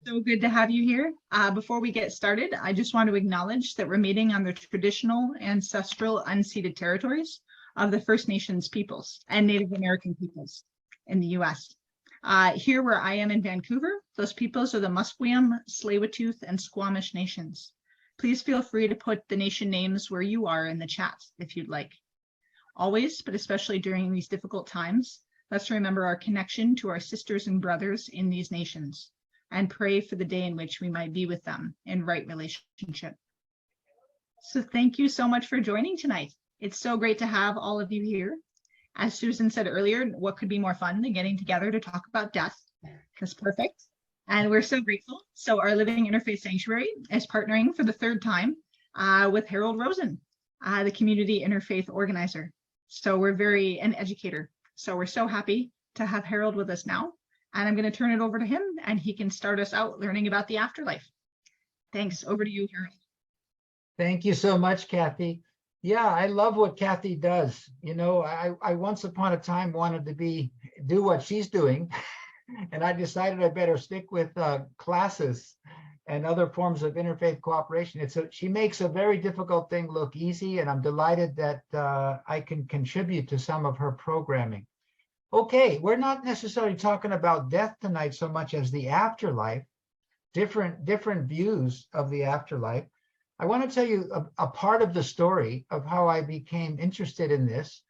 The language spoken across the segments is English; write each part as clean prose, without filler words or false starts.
So good to have you here. Before we get started, I just want to acknowledge that we're meeting on the traditional, ancestral, unceded territories of the First Nations peoples and Native American peoples in the U.S. Here where I am in Vancouver, those peoples are the Musqueam, Tsleil-Waututh, and Squamish nations. Please feel free to put the nation names where you are in the chat if you'd like. Always, but especially during these difficult times, let's remember our connection to our sisters and brothers in these nations, and pray for the day in which we might be with them in right relationship. So thank you so much for joining tonight. It's so great to have all of you here. As Susan said earlier, what could be more fun than getting together to talk about death? That's perfect. And we're so grateful. So our Living Interfaith Sanctuary is partnering for the third time with Harold Rosen, the community interfaith organizer. So an educator. So we're so happy to have Harold with us now. And I'm going to turn it over to him and he can start us out learning about the afterlife. Thanks. Over to you, Harold. Thank you so much, Kathy. Yeah, I love what Kathy does. You know, I once upon a time wanted to do what she's doing, and I decided I better stick with classes and other forms of interfaith cooperation. She makes a very difficult thing look easy, and I'm delighted that I can contribute to some of her programming. Okay, we're not necessarily talking about death tonight so much as the afterlife, different views of the afterlife. I want to tell you a part of the story of how I became interested in this.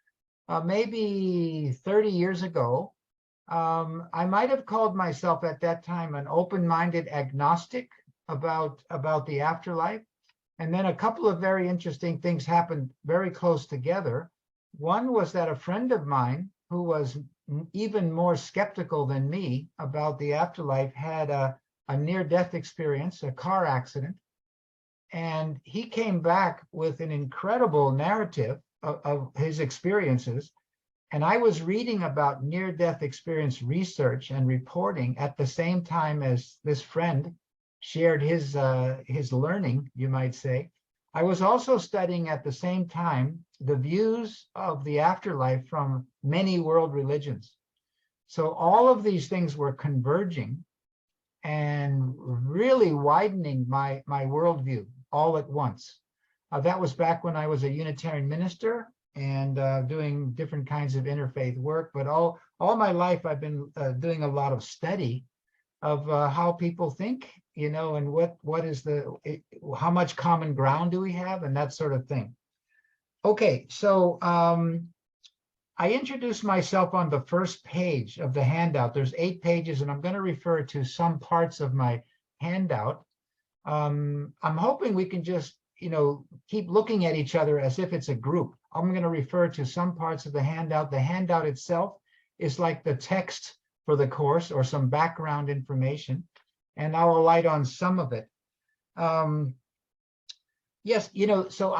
Maybe 30 years ago, I might have called myself at that time an open-minded agnostic about the afterlife. And then a couple of very interesting things happened very close together. One was that a friend of mine who was even more skeptical than me about the afterlife had a near-death experience, a car accident. And he came back with an incredible narrative of his experiences. And I was reading about near-death experience research and reporting at the same time as this friend shared his learning, you might say. I was also studying at the same time the views of the afterlife from many world religions. So all of these things were converging and really widening my worldview all at once. That was back when I was a Unitarian minister and doing different kinds of interfaith work. But all my life, I've been doing a lot of study of how people think, you know, and how much common ground do we have and that sort of thing. Okay, so I introduced myself on the first page of the handout. There's 8 pages, and I'm going to refer to some parts of my handout. I'm hoping we can just, you know, keep looking at each other as if it's a group. I'm going to refer to some parts of the handout. The handout itself is like the text for the course or some background information, and I'll light on some of it. Yes, you know, so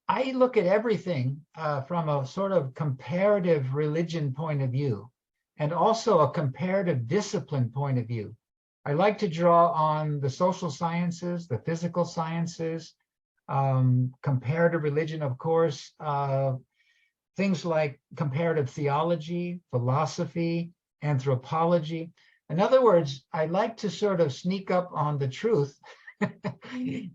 I look at everything from a sort of comparative religion point of view, and also a comparative discipline point of view. I like to draw on the social sciences, the physical sciences, comparative religion, of course, things like comparative theology, philosophy, anthropology. In other words, I like to sort of sneak up on the truth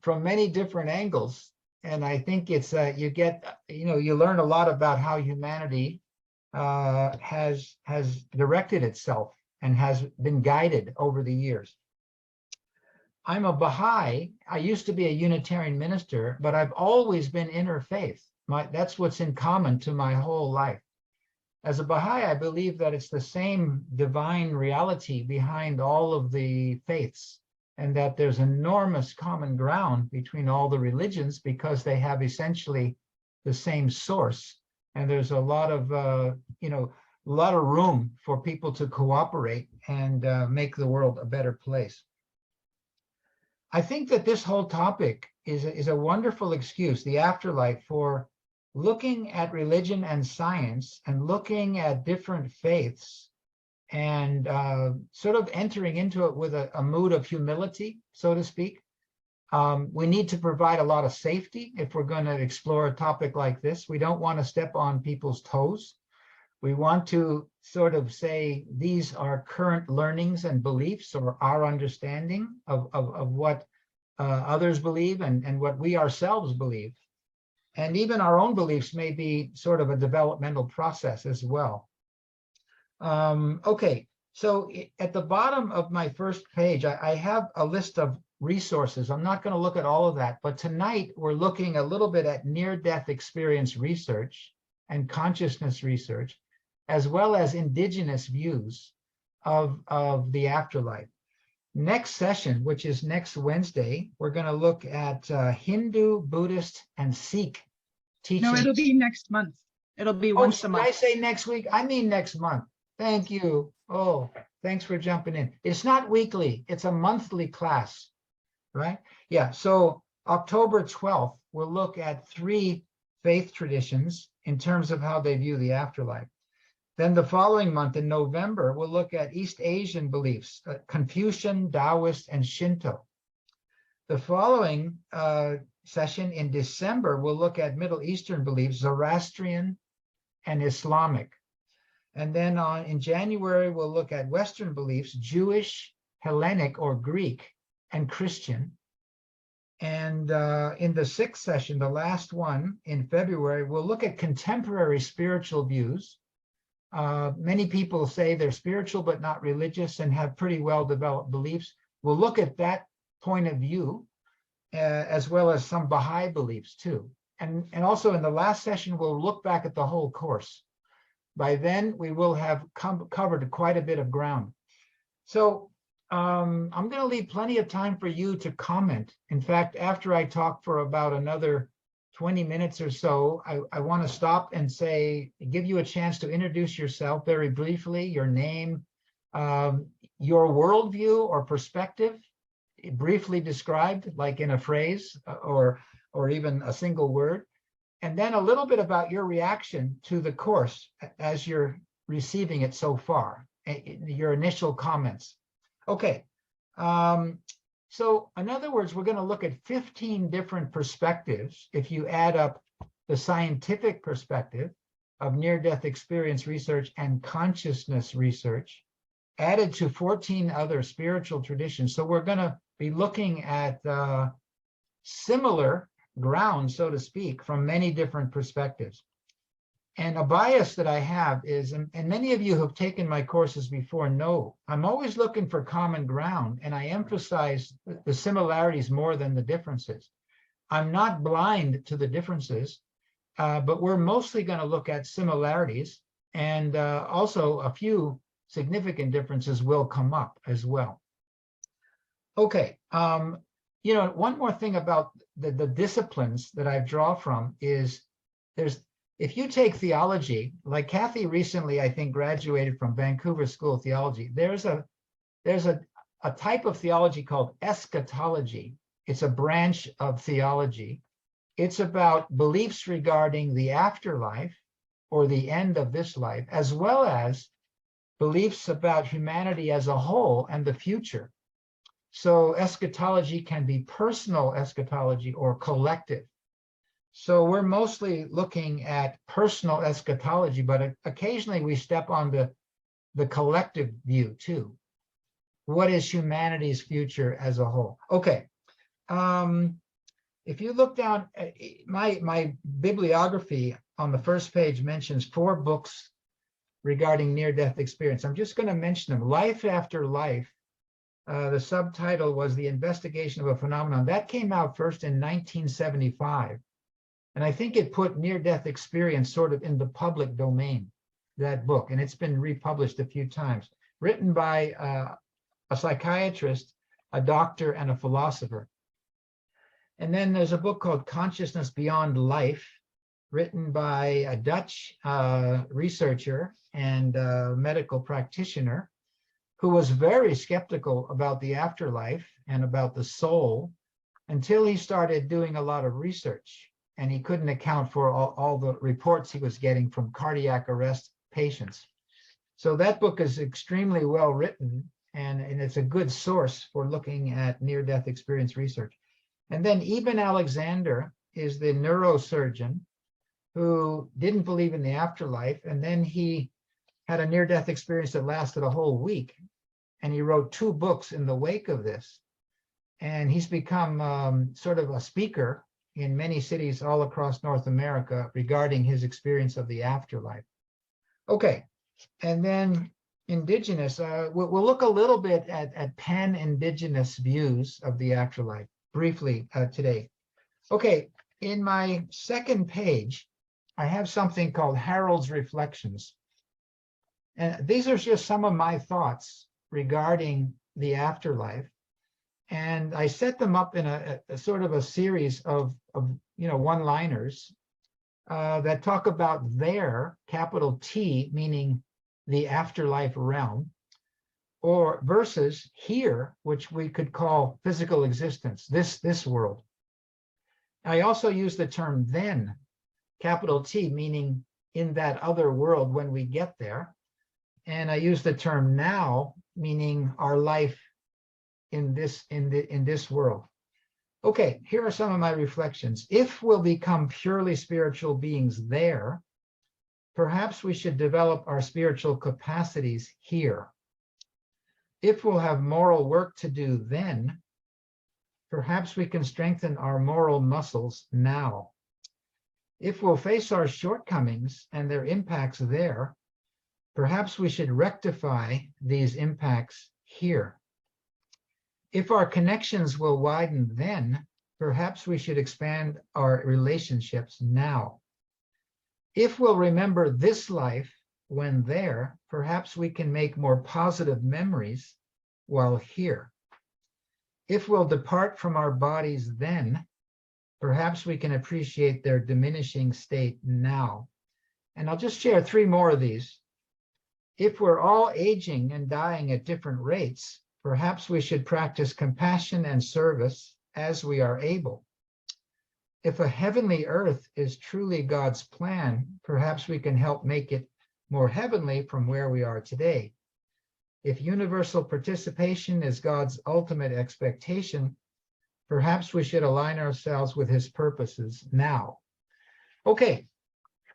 from many different angles. And I think it's you learn a lot about how humanity has directed itself and has been guided over the years. I'm a Baha'i. I used to be a Unitarian minister, but I've always been interfaith. That's what's in common to my whole life. As a Baha'i, I believe that it's the same divine reality behind all of the faiths, and that there's enormous common ground between all the religions because they have essentially the same source. And there's a lot of, room for people to cooperate and make the world a better place. I think that this whole topic is a wonderful excuse, the afterlife, for looking at religion and science and looking at different faiths and sort of entering into it with a mood of humility, so to speak. We need to provide a lot of safety if we're going to explore a topic like this. We don't want to step on people's toes. We want to sort of say these are current learnings and beliefs, or our understanding of what others believe and what we ourselves believe. And even our own beliefs may be sort of a developmental process as well. Okay, so at the bottom of my first page, I have a list of resources. I'm not going to look at all of that, but tonight we're looking a little bit at near-death experience research and consciousness research, as well as indigenous views of the afterlife. Next session, which is next Wednesday, we're going to look at Hindu, Buddhist, and Sikh teachings. No, it'll be next month. It'll be Oh, once a did month. I say next week? I mean next month. Thank you. Oh, thanks for jumping in. It's not weekly, it's a monthly class, right? Yeah, so October 12th, we'll look at 3 faith traditions in terms of how they view the afterlife. Then the following month in November, we'll look at East Asian beliefs, Confucian, Taoist, and Shinto. The following session in December, we'll look at Middle Eastern beliefs, Zoroastrian and Islamic. And then in January, we'll look at Western beliefs, Jewish, Hellenic or Greek, and Christian. And in the 6th session, the last one in February, we'll look at contemporary spiritual views. Many people say they're spiritual but not religious and have pretty well-developed beliefs. We'll look at that point of view, as well as some Baha'i beliefs too. And also in the last session, we'll look back at the whole course. By then, we will have covered quite a bit of ground. So I'm going to leave plenty of time for you to comment. In fact, after I talk for about another 20 minutes or so, I want to stop and give you a chance to introduce yourself very briefly, your name, your worldview or perspective, briefly described, like in a phrase or even a single word, and then a little bit about your reaction to the course as you're receiving it so far, your initial comments. Okay, so in other words, we're going to look at 15 different perspectives. If you add up the scientific perspective of near-death experience research and consciousness research, added to 14 other spiritual traditions. So we're going to be looking at similar ground, so to speak, from many different perspectives. And a bias that I have is, and many of you who have taken my courses before know, I'm always looking for common ground, and I emphasize the similarities more than the differences. I'm not blind to the differences, but we're mostly going to look at similarities, and also a few significant differences will come up as well. Okay, you know, one more thing about the disciplines that I draw from is if you take theology, like Kathy recently, I think, graduated from Vancouver School of Theology, there's a type of theology called eschatology. It's a branch of theology. It's about beliefs regarding the afterlife or the end of this life, as well as beliefs about humanity as a whole and the future. So eschatology can be personal eschatology or collective. So we're mostly looking at personal eschatology, but occasionally we step on the collective view too. What is humanity's future as a whole? Okay. If you look down, my bibliography on the first page mentions 4 books regarding near-death experience. I'm just going to mention them. Life After Life. The subtitle was The Investigation of a Phenomenon. That came out first in 1975. And I think it put near-death experience sort of in the public domain, that book. And it's been republished a few times. Written by a psychiatrist, a doctor, and a philosopher. And then there's a book called Consciousness Beyond Life, written by a Dutch researcher and medical practitioner who was very skeptical about the afterlife and about the soul until he started doing a lot of research. And he couldn't account for all the reports he was getting from cardiac arrest patients. So that book is extremely well written, and it's a good source for looking at near-death experience research. And then Eben Alexander is the neurosurgeon who didn't believe in the afterlife, and then he had a near-death experience that lasted a whole week, and he wrote 2 books in the wake of this. And he's become sort of a speaker in many cities all across North America regarding his experience of the afterlife. Okay, and then Indigenous, we'll look a little bit at pan-Indigenous views of the afterlife briefly today. Okay, in my second page, I have something called Harold's Reflections. And these are just some of my thoughts regarding the afterlife. And I set them up in a sort of a series of one-liners that talk about their, capital T, meaning the afterlife realm, or versus here, which we could call physical existence, this world. I also use the term then, capital T, meaning in that other world when we get there. And I use the term now, meaning our life in this world. Okay, here are some of my reflections. If we'll become purely spiritual beings there, perhaps we should develop our spiritual capacities here. If we'll have moral work to do then, perhaps we can strengthen our moral muscles now. If we'll face our shortcomings and their impacts there, perhaps we should rectify these impacts here. If our connections will widen then, perhaps we should expand our relationships now. If we'll remember this life when there, perhaps we can make more positive memories while here. If we'll depart from our bodies then, perhaps we can appreciate their diminishing state now. And I'll just share 3 more of these. If we're all aging and dying at different rates, perhaps we should practice compassion and service as we are able. If a heavenly earth is truly God's plan, perhaps we can help make it more heavenly from where we are today. If universal participation is God's ultimate expectation, perhaps we should align ourselves with his purposes now. Okay,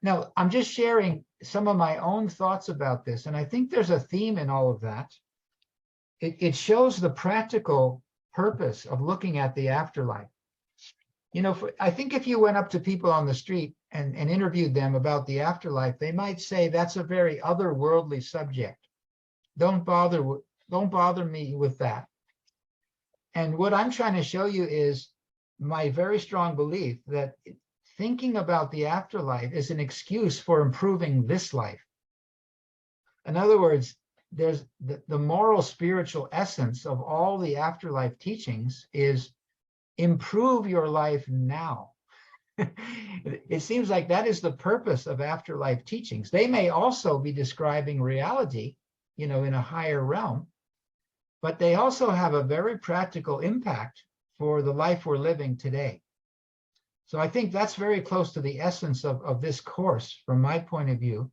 now I'm just sharing some of my own thoughts about this, and I think there's a theme in all of that. It shows the practical purpose of looking at the afterlife. I think if you went up to people on the street and interviewed them about the afterlife, they might say that's a very otherworldly subject. Don't bother me with that. And what I'm trying to show you is my very strong belief that thinking about the afterlife is an excuse for improving this life. In other words, there's the moral spiritual essence of all the afterlife teachings is improve your life now. It seems like that is the purpose of afterlife teachings. They may also be describing reality, in a higher realm, but they also have a very practical impact for the life we're living today. So I think that's very close to the essence of this course, from my point of view,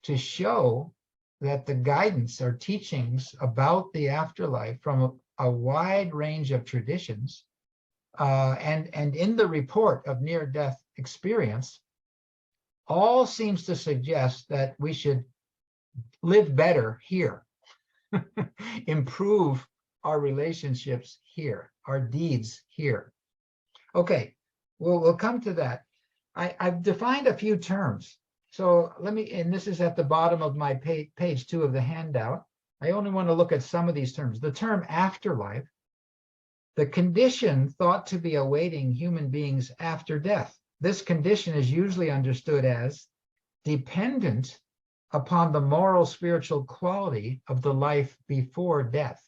to show that the guidance or teachings about the afterlife from a wide range of traditions, and in the report of near-death experience, all seems to suggest that we should live better here, improve our relationships here, our deeds here. Okay, we'll come to that. I've defined a few terms. So and this is at the bottom of my page 2 of the handout. I only want to look at some of these terms. The term afterlife, the condition thought to be awaiting human beings after death. This condition is usually understood as dependent upon the moral spiritual quality of the life before death.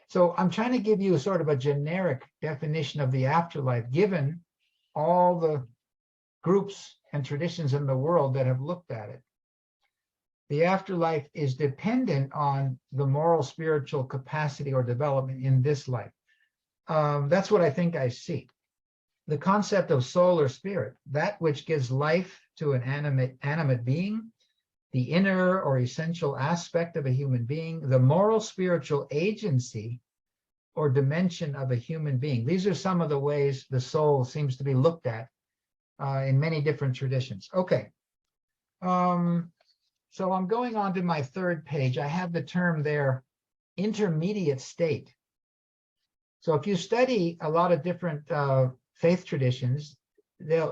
So I'm trying to give you sort of a generic definition of the afterlife, given all the groups and traditions in the world that have looked at it. The afterlife is dependent on the moral spiritual capacity or development in this life. That's what I think I see. The concept of soul or spirit, that which gives life to an animate being, the inner or essential aspect of a human being, the moral spiritual agency or dimension of a human being. These are some of the ways the soul seems to be looked at in many different traditions. Okay. So I'm going on to my third page. I have the term there, intermediate state. So if you study a lot of different faith traditions,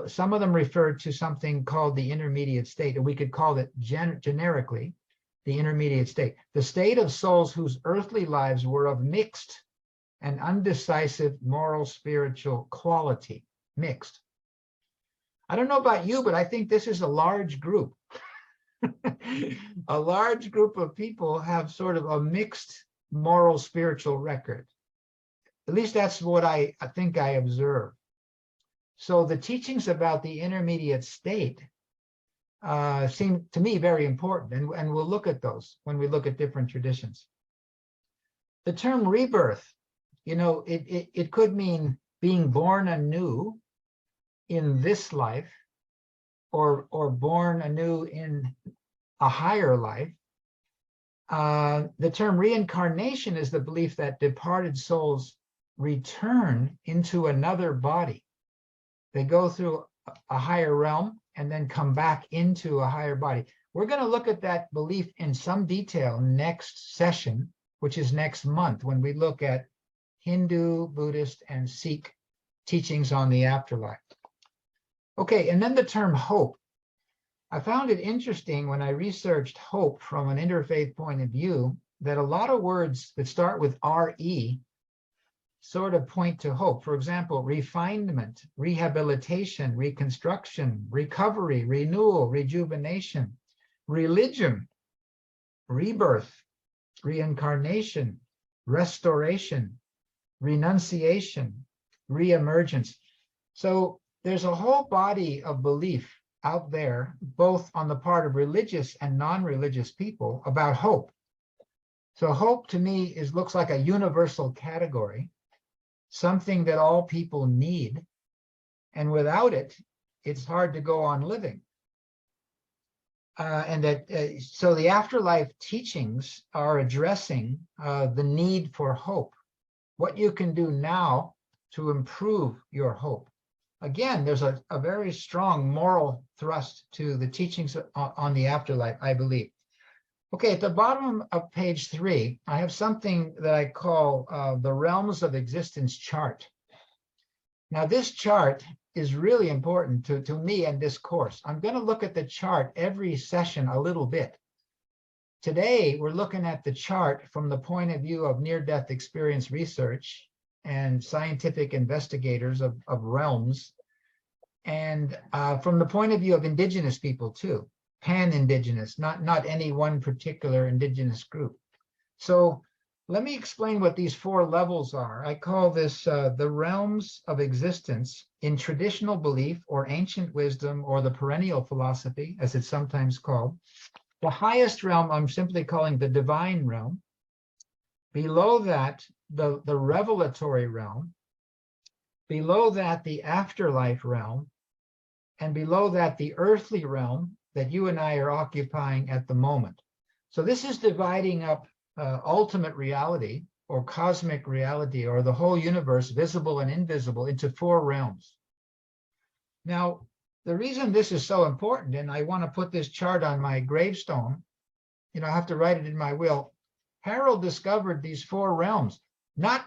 some of them refer to something called the intermediate state, and we could call it generically the intermediate state, the state of souls whose earthly lives were of mixed and undecisive moral spiritual quality. Mixed. I don't know about you, but I think this is a large group. A large group of people have sort of a mixed moral spiritual record. At least that's what I think I observe. So the teachings about the intermediate state seem to me very important, and we'll look at those when we look at different traditions. The term rebirth, it could mean being born anew in this life, or born anew in a higher life. The term reincarnation is the belief that departed souls return into another body. They go through a higher realm and then come back into a higher body. We're going to look at that belief in some detail next session, which is next month, when we look at Hindu, Buddhist, and Sikh teachings on the afterlife. Okay, and then the term hope. I found it interesting when I researched hope from an interfaith point of view that a lot of words that start with RE sort of point to hope. For example, refinement, rehabilitation, reconstruction, recovery, renewal, rejuvenation, religion, rebirth, reincarnation, restoration, renunciation, reemergence. So there's a whole body of belief out there, both on the part of religious and non-religious people, about hope. So hope to me looks like a universal category, something that all people need, and without it, it's hard to go on living. So the afterlife teachings are addressing the need for hope, what you can do now to improve your hope. Again, there's a very strong moral thrust to the teachings on the afterlife, I believe. Okay, at the bottom of page 3, I have something that I call the Realms of Existence chart. Now, this chart is really important to me and this course. I'm going to look at the chart every session a little bit. Today, we're looking at the chart from the point of view of near-death experience research and scientific investigators of realms, and from the point of view of indigenous people too. Pan-indigenous, not any one particular indigenous group. So let me explain what these 4 levels are. I call this the realms of existence in traditional belief or ancient wisdom or the perennial philosophy, as it's sometimes called. The highest realm I'm simply calling the divine realm. Below that, the revelatory realm. Below that, the afterlife realm. And below that, the earthly realm that you and I are occupying at the moment. So this is dividing up ultimate reality or cosmic reality or the whole universe, visible and invisible, into 4 realms. Now, the reason this is so important, and I want to put this chart on my gravestone, I have to write it in my will. Harold discovered these 4 realms. I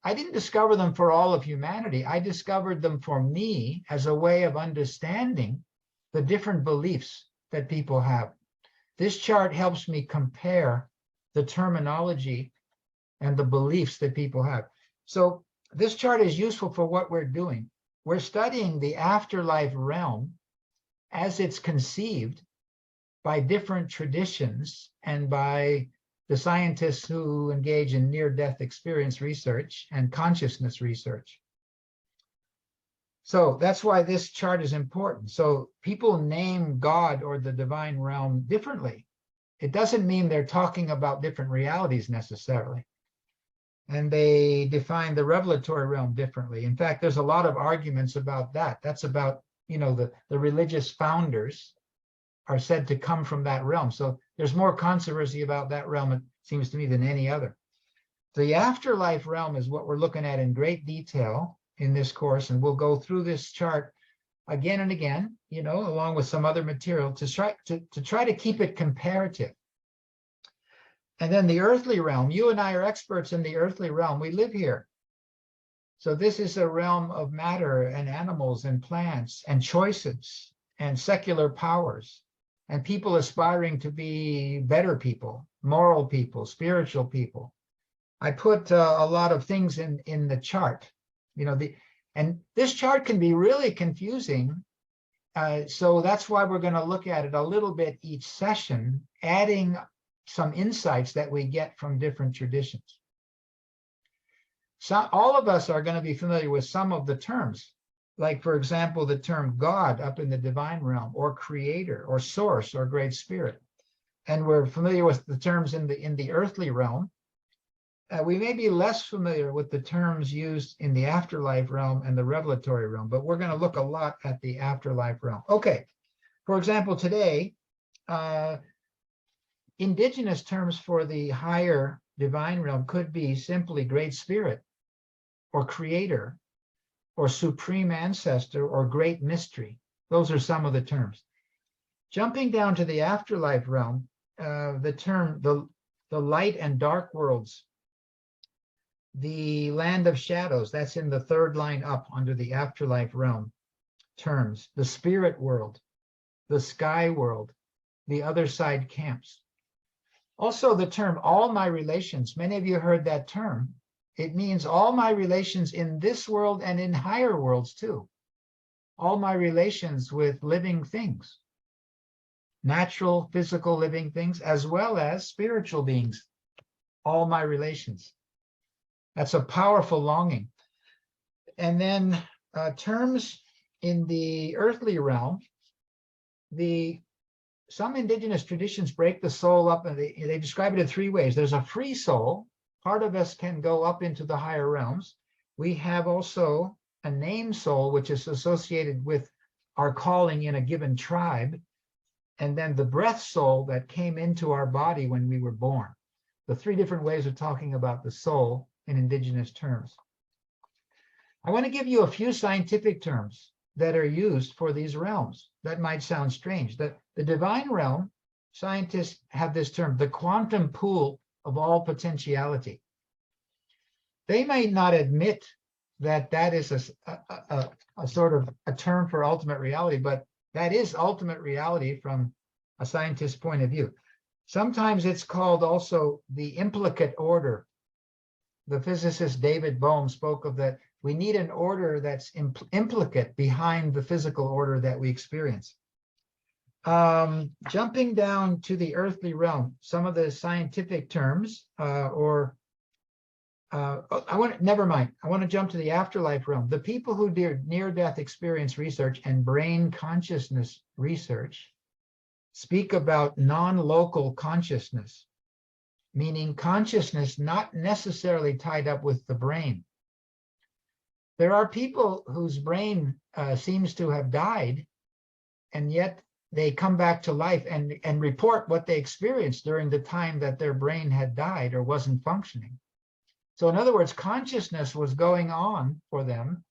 didn't discover them for all of humanity. I discovered them for me as a way of understanding the different beliefs that people have. This chart helps me compare the terminology and the beliefs that people have. So this chart is useful for what we're doing. We're studying the afterlife realm as it's conceived by different traditions and by the scientists who engage in near-death experience research and consciousness research. So that's why this chart is important. So people name God or the divine realm differently. It doesn't mean they're talking about different realities necessarily. And they define the revelatory realm differently. In fact, there's a lot of arguments about that. That's about, the religious founders are said to come from that realm. So there's more controversy about that realm, it seems to me, than any other. The afterlife realm is what we're looking at in great detail in this course, and we'll go through this chart again and again, along with some other material to try to keep it comparative. And then the earthly realm, you and I are experts in the earthly realm. We live here. So this is a realm of matter and animals and plants and choices and secular powers and people aspiring to be better people, moral people, spiritual people. I put a lot of things in the chart, and this chart can be really confusing. So that's why we're going to look at it a little bit each session, adding some insights that we get from different traditions. So all of us are going to be familiar with some of the terms, like, for example, the term God up in the divine realm, or creator, or source, or great spirit. And we're familiar with the terms in the earthly realm. We may be less familiar with the terms used in the afterlife realm and the revelatory realm, but we're going to look a lot at the afterlife realm. Okay, for example, today, indigenous terms for the higher divine realm could be simply great spirit, or creator, or supreme ancestor, or great mystery. Those are some of the terms. Jumping down to the afterlife realm, the term, the light and dark worlds, the land of shadows, that's in the third line up under the afterlife realm terms, the spirit world, the sky world, the other side camps. Also the term all my relations, many of you heard that term. It means all my relations in this world and in higher worlds too. All my relations with living things, natural, physical living things, as well as spiritual beings. All my relations. That's a powerful longing. And then terms in the earthly realm, some indigenous traditions break the soul up, and they describe it in three ways. There's a free soul. Part of us can go up into the higher realms. We have also a named soul, which is associated with our calling in a given tribe. And then the breath soul that came into our body when we were born. The three different ways of talking about the soul in indigenous terms. I want to give you a few scientific terms that are used for these realms. That might sound strange. The divine realm, scientists have this term, the quantum pool of all potentiality. They may not admit that that is a sort of a term for ultimate reality, but that is ultimate reality from a scientist's point of view. Sometimes it's called also the implicate order. The physicist David Bohm spoke of that. We need an order that's implicate behind the physical order that we experience. Jumping down to the earthly realm, some of the scientific terms, never mind. I want to jump to the afterlife realm. The people who do near-death experience research and brain consciousness research speak about non-local consciousness, meaning consciousness not necessarily tied up with the brain. There are people whose brain seems to have died, and yet they come back to life and report what they experienced during the time that their brain had died or wasn't functioning. So in other words, consciousness was going on for them,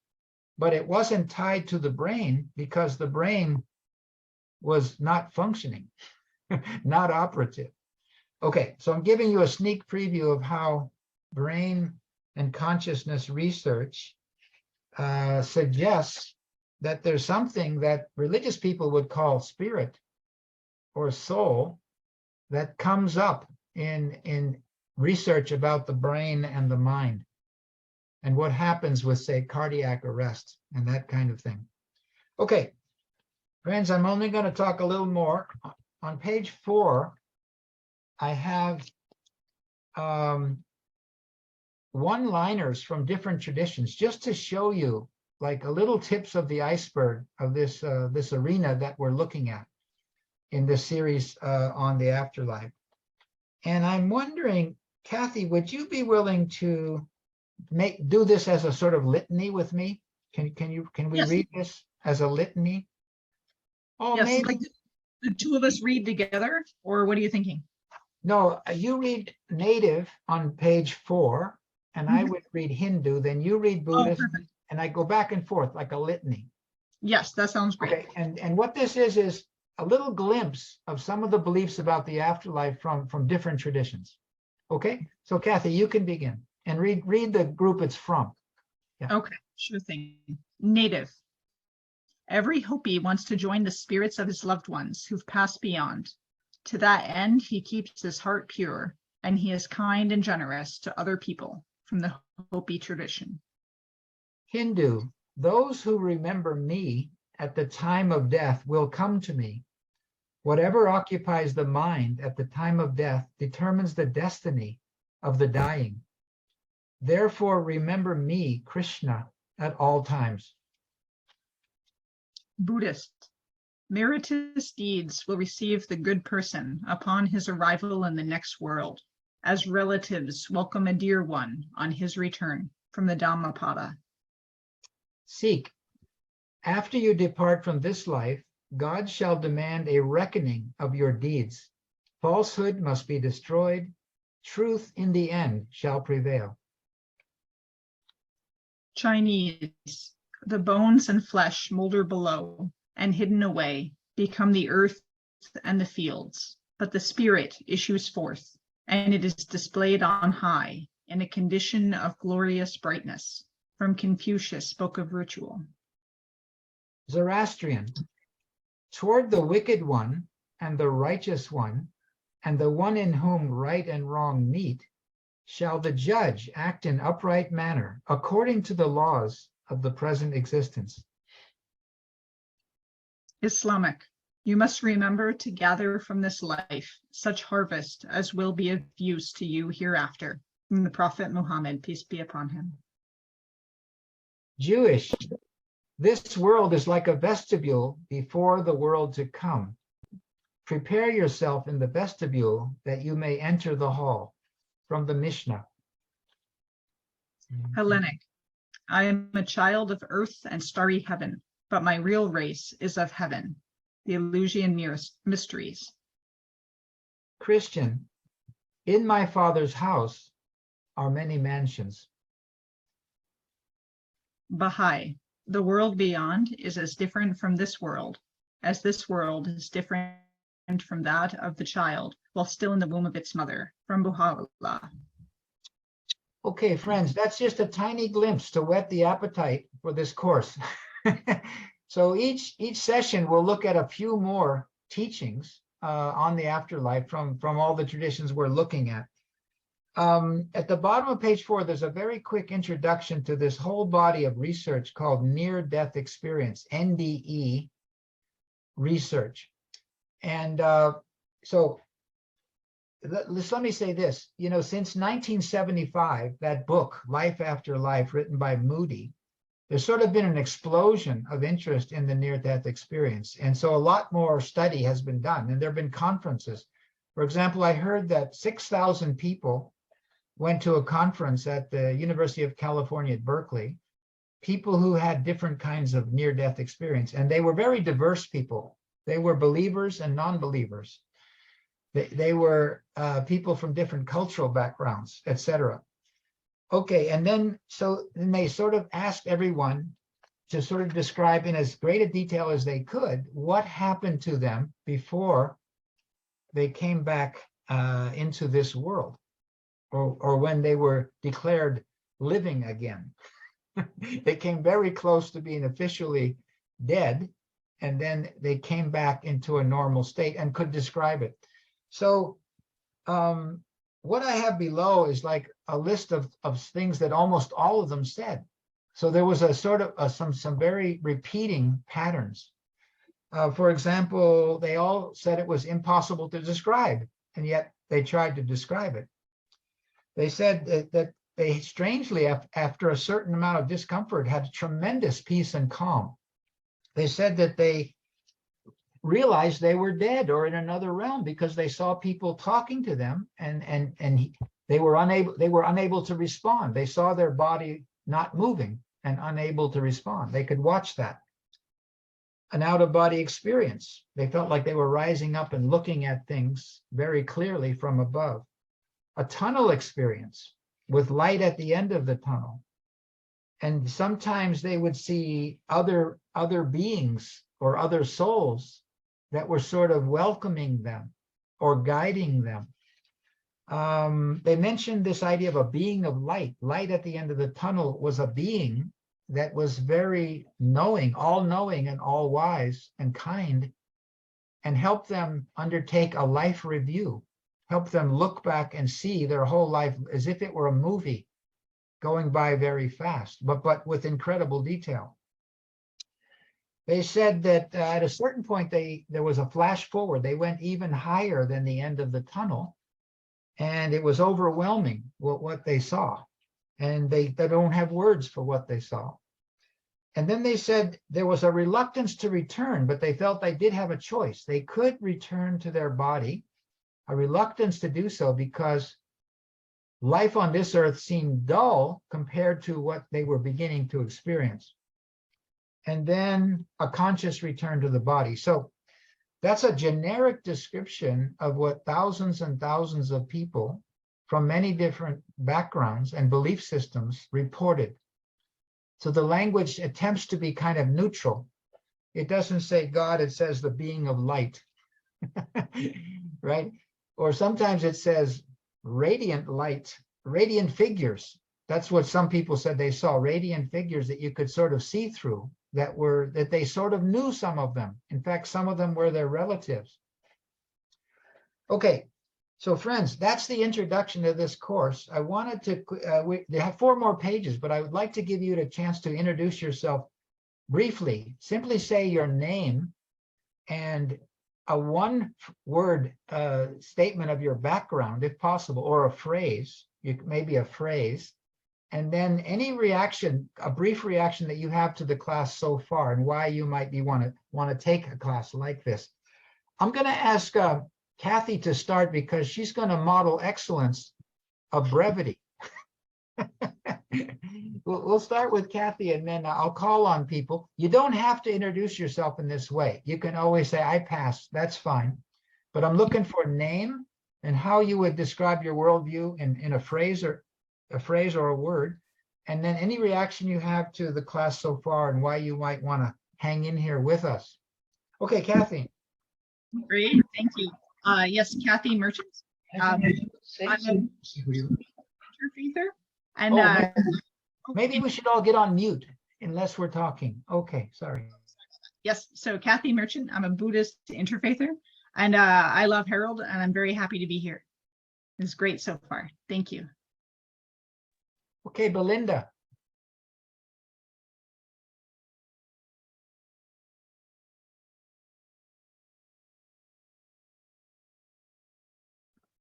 but it wasn't tied to the brain because the brain was not functioning, not operative. Okay, so I'm giving you a sneak preview of how brain and consciousness research suggests that there's something that religious people would call spirit or soul that comes up in research about the brain and the mind and what happens with, say, cardiac arrest and that kind of thing. Okay, friends, I'm only going to talk a little more. On page 4, I have one-liners from different traditions, just to show you like a little tips of the iceberg of this this arena that we're looking at in this series on the afterlife. And I'm wondering, Kathy, would you be willing to do this as a sort of litany with me? Can we Yes. read this as a litany? Oh, Yes, maybe. like the two of us read together, or what are you thinking? No, you read native on page 4, and I would read Hindu, then you read Oh, Buddhist, perfect. and I go back and forth like a litany. Yes, that sounds great. Okay, and what this is a little glimpse of some of the beliefs about the afterlife from different traditions. Okay, so Kathy, you can begin and read the group it's from. Yeah. Okay, sure thing. Native. Every Hopi wants to join the spirits of his loved ones who've passed beyond. To that end, he keeps his heart pure, and he is kind and generous to other people from the Hopi tradition. Hindu, those who remember me at the time of death will come to me. Whatever occupies the mind at the time of death determines the destiny of the dying. Therefore, remember me, Krishna, at all times. Buddhist. Meritorious deeds will receive the good person upon his arrival in the next world, as relatives welcome a dear one on his return from the Dhammapada. Sikh, after you depart from this life, God shall demand a reckoning of your deeds. Falsehood must be destroyed. Truth in the end shall prevail. Chinese. The bones and flesh molder below, and hidden away, become the earth and the fields. But the spirit issues forth, and it is displayed on high in a condition of glorious brightness. From Confucius, Book of Ritual. Zoroastrian, toward the wicked one and the righteous one, and the one in whom right and wrong meet, shall the judge act in upright manner according to the laws of the present existence. Islamic. You must remember to gather from this life such harvest as will be of use to you hereafter. From the Prophet Muhammad, peace be upon him. Jewish, this world is like a vestibule before the world to come. Prepare yourself in the vestibule that you may enter the hall. From the Mishnah. Hellenic. I am a child of earth and starry heaven, but my real race is of heaven. The Eleusinian mysteries. Christian, in my Father's house are many mansions. Baha'i. The world beyond is as different from this world as this world is different from that of the child while still in the womb of its mother. From Baha'u'llah. Okay, friends, that's just a tiny glimpse to whet the appetite for this course. So each session will look at a few more teachings on the afterlife from all the traditions we're looking at. At the bottom of page 4, there's a very quick introduction to this whole body of research called near-death experience, NDE research. And so let me say this, since 1975, that book, Life After Life, written by Moody, there's sort of been an explosion of interest in the near-death experience. And so a lot more study has been done, and there have been conferences. For example, I heard that 6,000 people went to a conference at the University of California at Berkeley, people who had different kinds of near-death experience, and they were very diverse people. They were believers and non-believers. They were people from different cultural backgrounds, etc. Okay, and then they sort of asked everyone to sort of describe in as great a detail as they could what happened to them before they came back into this world, or when they were declared living again. They came very close to being officially dead, and then they came back into a normal state and could describe it. So what I have below is like a list of things that almost all of them said. So there was a sort of some very repeating patterns. For example, they all said it was impossible to describe, and yet they tried to describe it. They said that they strangely, after a certain amount of discomfort, had tremendous peace and calm. They said that they realized they were dead or in another realm because they saw people talking to them, and they were unable to respond. They saw their body not moving and unable to respond. They could watch that. An out-of-body experience. They felt like they were rising up and looking at things very clearly from above. A tunnel experience with light at the end of the tunnel. And sometimes they would see other beings or other souls that were sort of welcoming them or guiding them. They mentioned this idea of a being of light. Light at the end of the tunnel was a being that was very knowing, all-knowing and all-wise and kind, and helped them undertake a life review, help them look back and see their whole life as if it were a movie going by very fast, but with incredible detail. They said that at a certain point, there was a flash forward. They went even higher than the end of the tunnel, and it was overwhelming what they saw. And they don't have words for what they saw. And then they said there was a reluctance to return, but they felt they did have a choice. They could return to their body, a reluctance to do so because life on this earth seemed dull compared to what they were beginning to experience. And then a conscious return to the body. So that's a generic description of what thousands and thousands of people from many different backgrounds and belief systems reported. So the language attempts to be kind of neutral. It doesn't say God, it says the being of light, right? Or sometimes it says radiant light, radiant figures. That's what some people said they saw, radiant figures that you could sort of see through, that they sort of knew some of them. In fact, some of them were their relatives. Okay, so friends, that's the introduction to this course. I wanted to, they have 4 more pages, but I would like to give you a chance to introduce yourself briefly. Simply say your name and a 1-word statement of your background, if possible, or a phrase, maybe a phrase, and then any reaction, a brief reaction that you have to the class so far and why you might want to take a class like this. I'm going to ask Kathy to start because she's going to model excellence of brevity. We'll start with Kathy and then I'll call on people. You don't have to introduce yourself in this way. You can always say, I pass, that's fine. But I'm looking for name and how you would describe your worldview in a phrase or a word. And then any reaction you have to the class so far and why you might want to hang in here with us. Okay, Kathy. Great, thank you. Yes, Kathy Merchant. I'm an interfaither. And maybe we should all get on mute unless we're talking. Okay, sorry. Yes, so Kathy Merchant, I'm a Buddhist interfaither, and I love Harold, and I'm very happy to be here. It's great so far. Thank you. Okay, Belinda.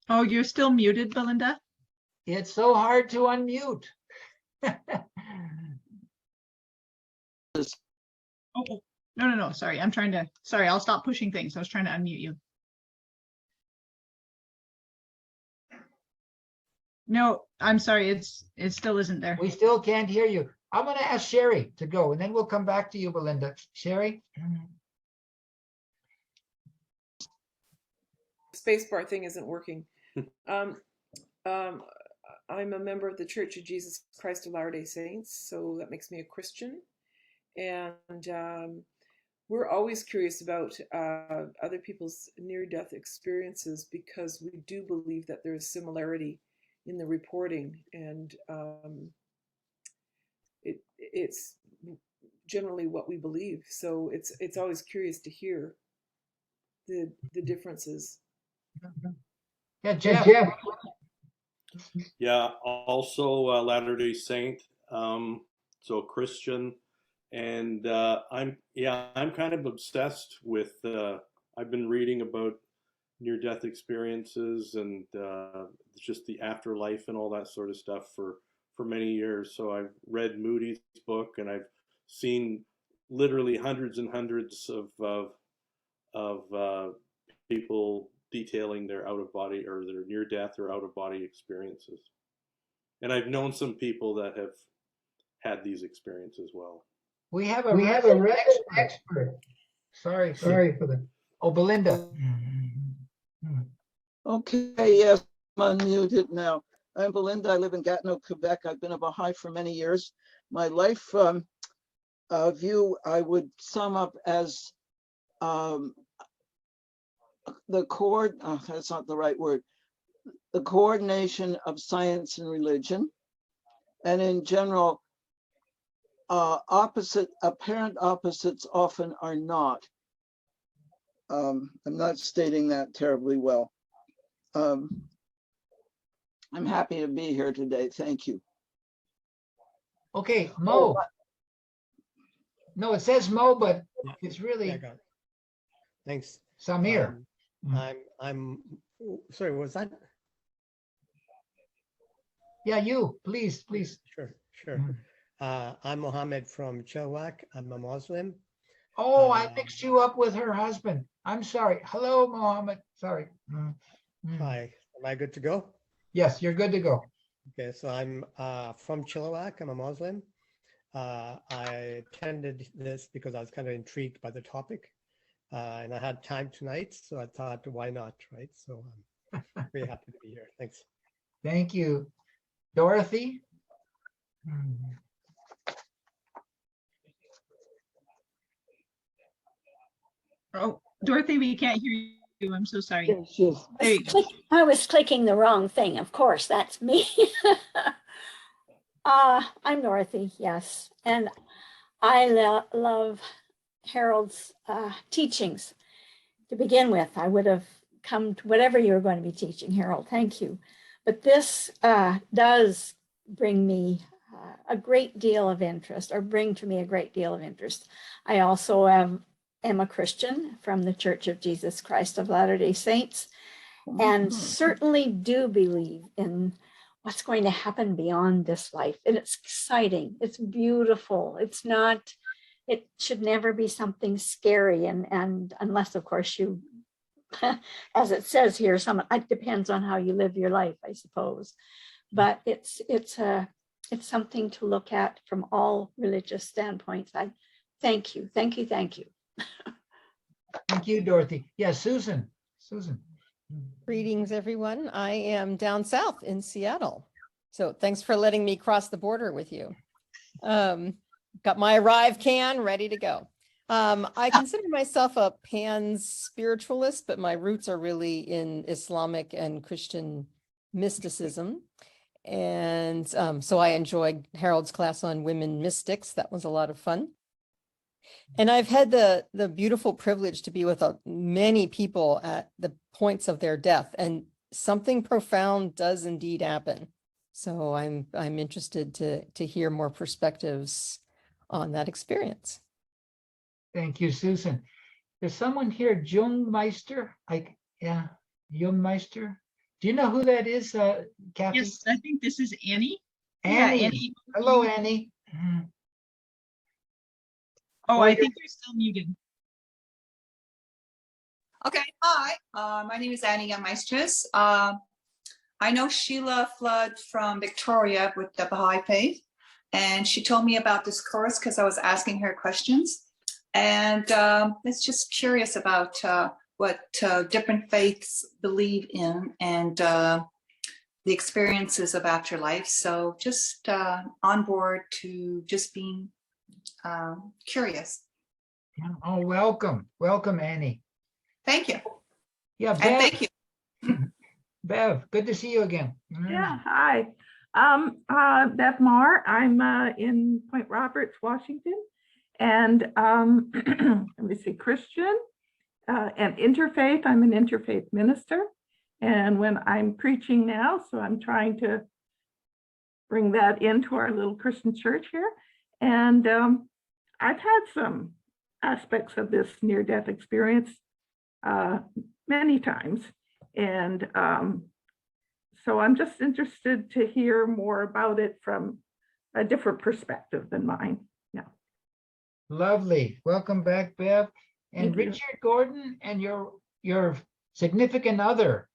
Oh, you're still muted, Belinda? It's so hard to unmute. Oh, no, sorry. I'll stop pushing things. I was trying to unmute you. No, I'm sorry. It still isn't there. We still can't hear you. I'm going to ask Sherry to go, and then we'll come back to you, Belinda. Sherry? Spacebar thing isn't working. I'm a member of the Church of Jesus Christ of Latter-day Saints, so that makes me a Christian. And we're always curious about other people's near-death experiences because we do believe that there is similarity in the reporting, and it's generally what we believe. So it's always curious to hear the differences. Yeah, Jeff. Yeah, also Latter-day Saint, so Christian, and I'm kind of obsessed with. I've been reading about near-death experiences and just the afterlife and all that sort of stuff for many years. So I've read Moody's book and I've seen literally hundreds and hundreds of people detailing their out-of-body or their near-death or out-of-body experiences. And I've known some people that have had these experiences as well. We have a expert. Sorry for the. Oh, Belinda. Okay, yes, I'm unmuted now. I'm Belinda. I live in Gatineau, Quebec. I've been a Baha'i for many years. my life view I would sum up as that's not the right word, the coordination of science and religion, and in general, apparent opposites often are not. I'm not stating that terribly well. I'm happy to be here today. Thank you. Okay, Mo. No, it says Mo, but it's Yeah, I really got it. Thanks. Samir. I'm sorry, was that? Yeah, you, please. Sure. I'm Mohammed from Chilliwack. I'm a Muslim. Oh, I mixed you up with her husband. I'm sorry. Hello, Mohammed. Sorry. Hi, am I good to go? Yes, you're good to go. Okay, so I'm from Chilliwack. I'm a Muslim. I attended this because I was kind of intrigued by the topic, and I had time tonight, so I thought, why not, right? So I'm very happy to be here. Thanks. Thank you. Dorothy? Oh, Dorothy, we can't hear you. I'm so sorry. Yes. There you go. I was clicking the wrong thing. Of course, that's me. I'm Dorothy, yes. And I love Harold's teachings. To begin with, I would have come to whatever you were going to be teaching, Harold. Thank you. But this does bring me a great deal of interest, or bring to me a great deal of interest. I also am a Christian from the Church of Jesus Christ of Latter-day Saints, and certainly do believe in what's going to happen beyond this life. And it's exciting. It's beautiful. It's not, it should never be something scary. And unless, of course, you, as it says here, it depends on how you live your life, I suppose. But it's something to look at from all religious standpoints. I thank you. Thank you. Thank you, Dorothy. Yeah, Susan. Greetings, everyone. I am down south in Seattle. So thanks for letting me cross the border with you. Got my Arrive can ready to go. I consider myself a pan-spiritualist, but my roots are really in Islamic and Christian mysticism. And so I enjoyed Harold's class on women mystics. That was a lot of fun. And I've had the beautiful privilege to be with many people at the points of their death, and something profound does indeed happen. So I'm interested to hear more perspectives on that experience. Thank you, Susan. There's someone here, Jungmeister. Jungmeister. Do you know who that is, Kathy? Yes, I think this is Annie. Annie. Yeah, Annie. Hello, Annie. Oh, I think you're still muted. Okay, hi, my name is Annie Youngmeisters. I know Sheila Flood from Victoria with the Baha'i Faith, and she told me about this course because I was asking her questions. And it's just curious about what different faiths believe in, and the experiences of afterlife. So just on board to just being curious. Oh, welcome. Welcome, Annie. Thank you. Yeah, And Bev. thank you. Bev, good to see you again. Yeah, hi. Beth Marr. I'm in Point Roberts, Washington. And let me see, Christian and interfaith. I'm an interfaith minister. And when I'm preaching now, so I'm trying to bring that into our little Christian church here. And I've had some aspects of this near-death experience many times. And so I'm just interested to hear more about it from a different perspective than mine. Yeah. Lovely. Welcome back, Bev. And Thank you. Richard Gordon and your significant other.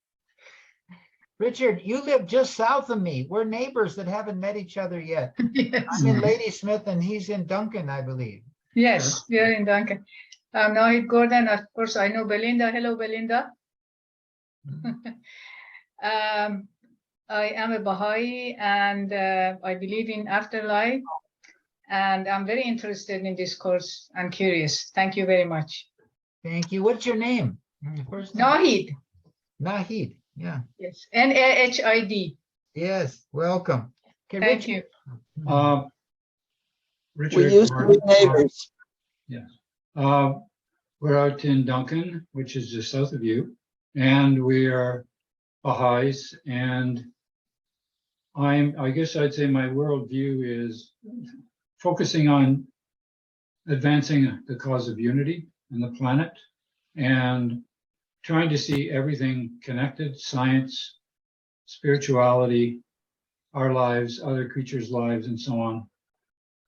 Richard, you live just south of me. We're neighbors that haven't met each other yet. Yes. I'm in Ladysmith and he's in Duncan, I believe. Yes, we are in Duncan. Now Gordon, of course, I know Belinda. Hello, Belinda. I am a Baha'i, and I believe in afterlife. and I'm very interested in this course. I'm curious. Thank you very much. Thank you. What's your name? First name? Nahid. Nahid. Yeah. Yes. Nahid. Yes. Welcome. Okay, Thank Richard. you. We Richard, used to be neighbors. yes. We're out in Duncan, which is just south of you, and we are Baha'is. And I guess I'd say my worldview is focusing on advancing the cause of unity in the planet and trying to see everything connected: science, spirituality, our lives, other creatures' lives, and so on,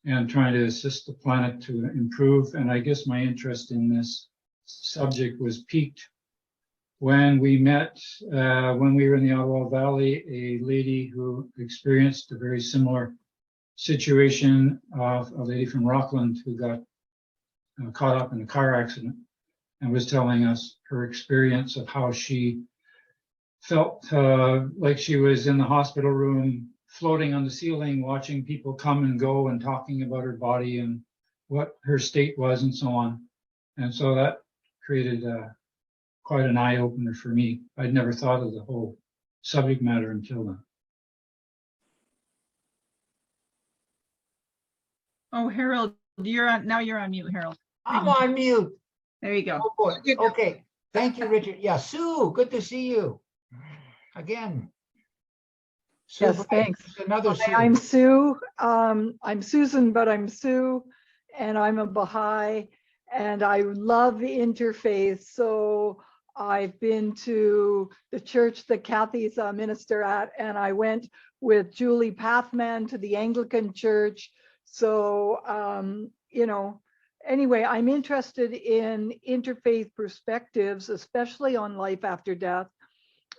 and trying to assist the planet to improve. And I guess my interest in this subject was piqued when we met, when we were in the Ottawa Valley, a lady who experienced a very similar situation of a lady from Rockland who got caught up in a car accident and was telling us her experience of how she felt like she was in the hospital room, floating on the ceiling, watching people come and go and talking about her body and what her state was and so on. And so that created quite an eye opener for me. I'd never thought of the whole subject matter until then. Oh, Harold, you're on mute, Harold. I'm on mute. There you go. Oh, boy. Okay. Thank you, Richard. Yeah, Sue, good to see you again. Sue, Yes, thanks. Another Hi, Sue. I'm Sue. I'm Susan, but I'm Sue, and I'm a Baha'i, and I love interfaith. So I've been to the church that Kathy's a minister at, and I went with Julie Pathman to the Anglican church. So, you know, anyway, I'm interested in interfaith perspectives, especially on life after death.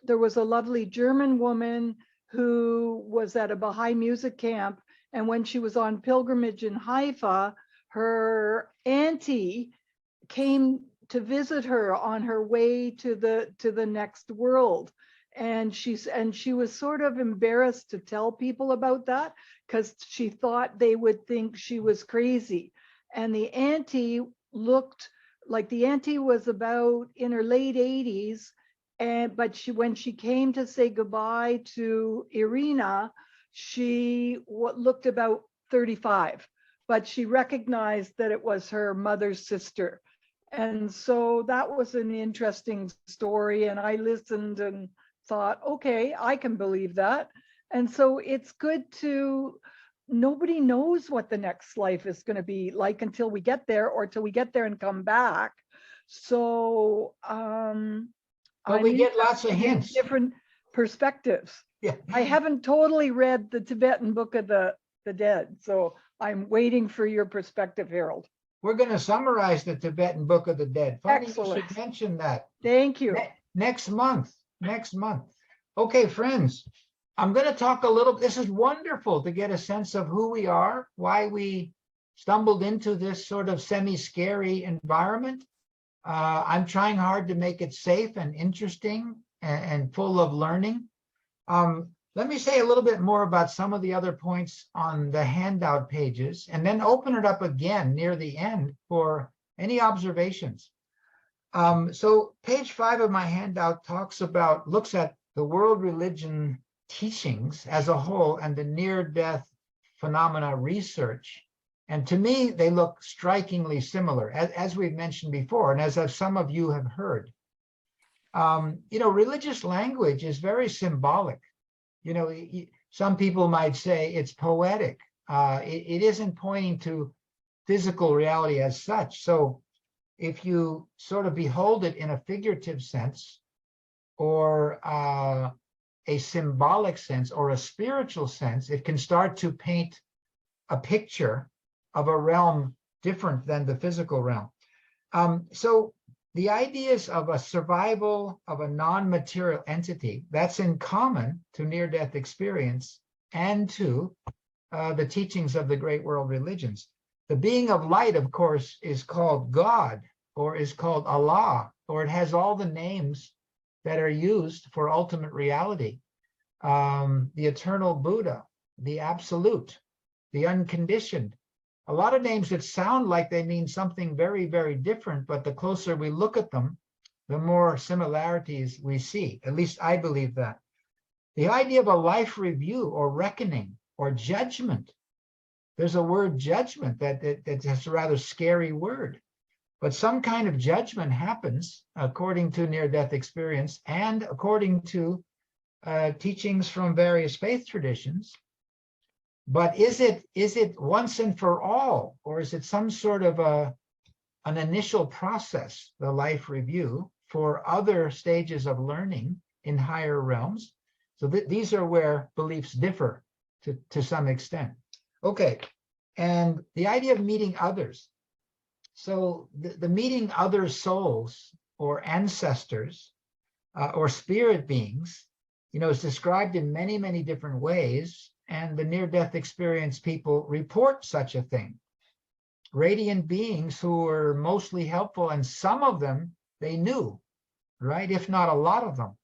There was a lovely German woman who was at a Baha'i music camp, and when she was on pilgrimage in Haifa, her auntie came to visit her on her way to the next world. And she was sort of embarrassed to tell people about that because she thought they would think she was crazy. And the auntie looked like the auntie was about in her late 80s. But when she came to say goodbye to Irina, she looked about 35, but she recognized that it was her mother's sister. And so that was an interesting story. And I listened and thought, okay, I can believe that. And so it's good to, nobody knows what the next life is going to be like until we get there or till we get there and come back. So, but we get lots of hints. Different perspectives. Yeah. I haven't totally read the Tibetan Book of the Dead, so I'm waiting for your perspective, Harold. We're going to summarize the Tibetan Book of the Dead. Funny Excellent. you should mention that. Thank you. Next month. Okay, friends, I'm going to talk a little. This is wonderful to get a sense of who we are, why we stumbled into this sort of semi-scary environment. I'm trying hard to make it safe and interesting and full of learning. Let me say a little bit more about some of the other points on the handout pages, and then open it up again near the end for any observations. So page 5 of my handout looks at the world religion teachings as a whole and the near-death phenomena research. And to me, they look strikingly similar, as we've mentioned before, and as some of you have heard. You know, religious language is very symbolic. You know, some people might say it's poetic. It isn't pointing to physical reality as such. So if you sort of behold it in a figurative sense, or a symbolic sense, or a spiritual sense, it can start to paint a picture of a realm different than the physical realm. So the ideas of a survival of a non-material entity, that's in common to near-death experience and to the teachings of the great world religions. The being of light, of course, is called God, or is called Allah, or it has all the names that are used for ultimate reality. The eternal Buddha, the absolute, the unconditioned, a lot of names that sound like they mean something very, very different, but the closer we look at them, the more similarities we see. At least I believe that. The idea of a life review or reckoning or judgment. There's a word judgment that's a rather scary word, but some kind of judgment happens according to near-death experience and according to teachings from various faith traditions. But is it once and for all, or is it some sort of an initial process, the life review, for other stages of learning in higher realms? So these are where beliefs differ to some extent. Okay, and the idea of meeting others. So the meeting other souls or ancestors or spirit beings, is described in many, many different ways. And the near-death experience people report such a thing. Radiant beings who were mostly helpful, and some of them they knew, right? If not a lot of them.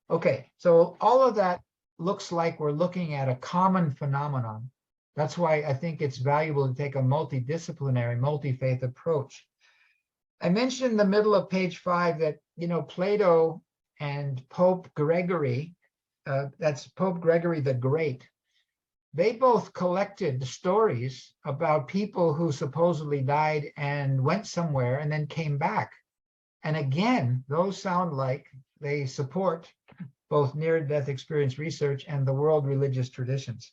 Okay, so all of that looks like we're looking at a common phenomenon. That's why I think it's valuable to take a multidisciplinary, multi-faith approach. I mentioned in the middle of page 5 that, Plato and Pope Gregory, that's Pope Gregory the Great, they both collected stories about people who supposedly died and went somewhere and then came back. And again, those sound like they support both near-death experience research and the world religious traditions.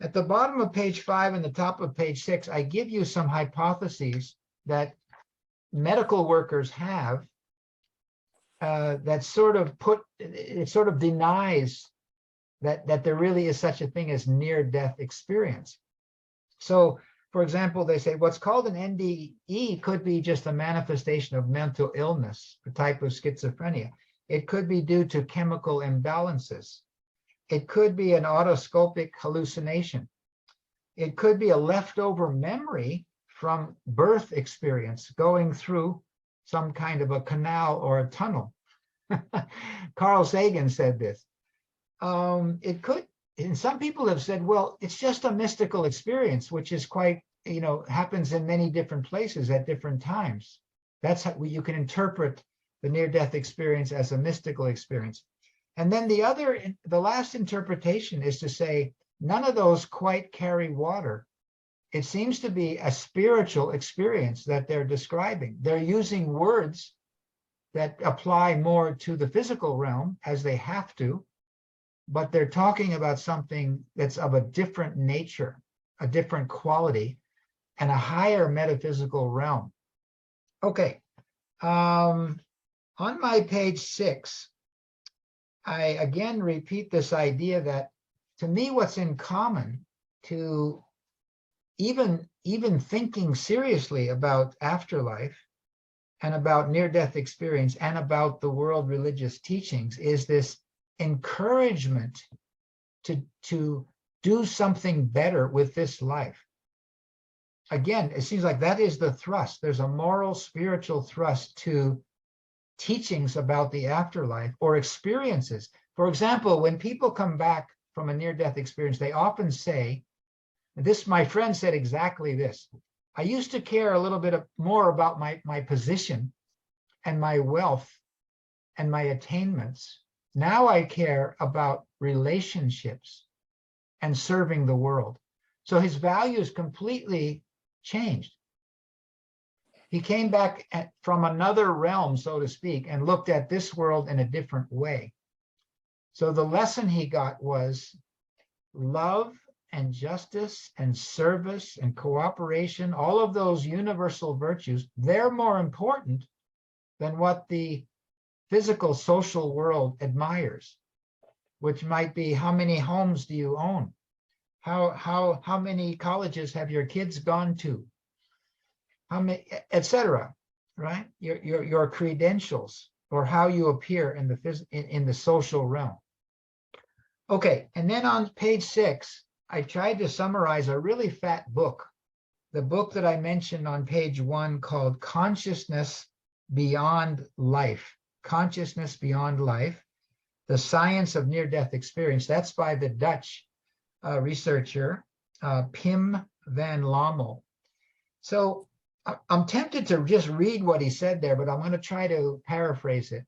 At the bottom of page 5 and the top of page 6, I give you some hypotheses that medical workers have that sort of denies that there really is such a thing as near-death experience. So, for example, they say what's called an NDE could be just a manifestation of mental illness, a type of schizophrenia. It could be due to chemical imbalances. It could be an autoscopic hallucination. It could be a leftover memory from birth experience going through some kind of a canal or a tunnel. Carl Sagan said this. It could, and some people have said, well, it's just a mystical experience, which is quite, happens in many different places at different times. That's how you can interpret the near-death experience as a mystical experience. And then the last interpretation is to say, none of those quite carry water. It seems to be a spiritual experience that they're describing. They're using words that apply more to the physical realm, as they have to, but they're talking about something that's of a different nature, a different quality, and a higher metaphysical realm. Okay, on my page 6, I again repeat this idea that, to me, what's in common to even thinking seriously about afterlife and about near-death experience and about the world religious teachings is this encouragement to do something better with this life. Again, it seems like that is the thrust. There's a moral, spiritual thrust to teachings about the afterlife or experiences. For example, when people come back from a near-death experience, they often say, my friend said exactly this: I used to care a little bit more about my position and my wealth and my attainments. Now I care about relationships and serving the world. So his values completely changed. He came back from another realm, so to speak, and looked at this world in a different way. So the lesson he got was love and justice and service and cooperation, all of those universal virtues, they're more important than what the physical social world admires, which might be how many homes do you own? How many colleges have your kids gone to? How many, etc. Right? Your credentials or how you appear in the social realm. Okay, and then on page 6, I tried to summarize a really fat book, the book that I mentioned on page 1 called Consciousness Beyond Life. Consciousness Beyond Life, The Science of Near-Death Experience. That's by the Dutch researcher, Pim van Lommel. So I'm tempted to just read what he said there, but I'm going to try to paraphrase it.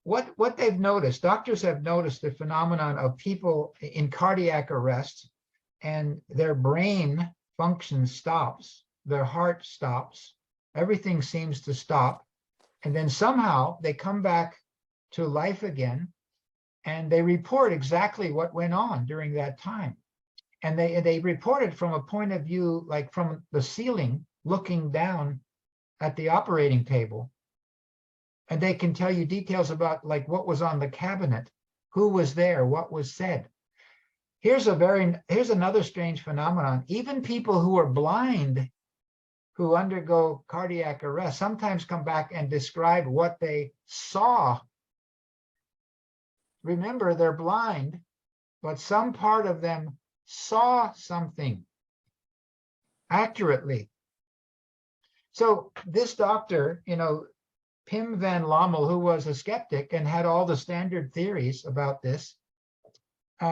What they've noticed, doctors have noticed the phenomenon of people in cardiac arrest, and their brain function stops, their heart stops, everything seems to stop, and then somehow they come back to life again, and they report exactly what went on during that time. And they report it from a point of view, like from the ceiling, looking down at the operating table. And they can tell you details about like what was on the cabinet, who was there, what was said. Here's another strange phenomenon. Even people who are blind, who undergo cardiac arrest, sometimes come back and describe what they saw. Remember, they're blind, but some part of them saw something accurately. So this doctor, Pim van Lommel, who was a skeptic and had all the standard theories about this,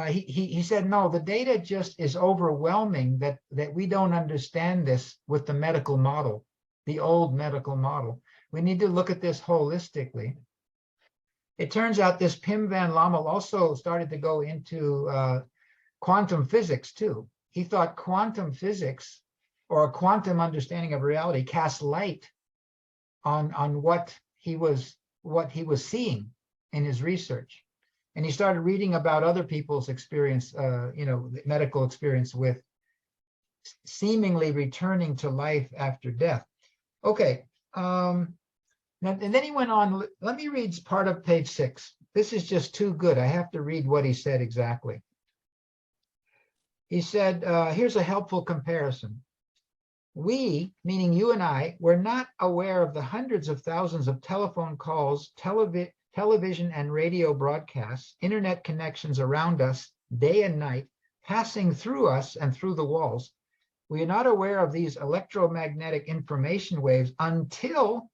he said, no, the data just is overwhelming that we don't understand this with the medical model, the old medical model. We need to look at this holistically. It turns out this Pim van Lommel also started to go into quantum physics too. He thought quantum physics or a quantum understanding of reality cast light on what he was seeing in his research. And he started reading about other people's experience, medical experience with seemingly returning to life after death. Okay, and then he went on. Let me read part of page 6. This is just too good. I have to read what he said exactly. He said, here's a helpful comparison. We, meaning you and I, were not aware of the hundreds of thousands of telephone calls, television and radio broadcasts, internet connections around us day and night, passing through us and through the walls. We are not aware of these electromagnetic information waves until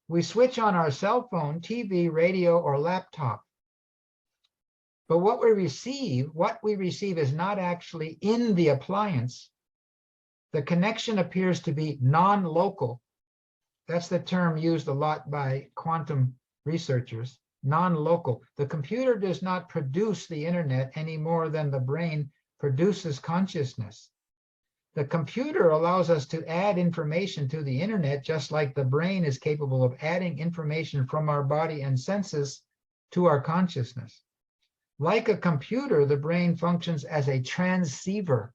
we switch on our cell phone, TV, radio, or laptop. But what we receive is not actually in the appliance. The connection appears to be non-local. That's the term used a lot by quantum researchers, non-local. The computer does not produce the internet any more than the brain produces consciousness. The computer allows us to add information to the internet, just like the brain is capable of adding information from our body and senses to our consciousness. Like a computer, the brain functions as a transceiver.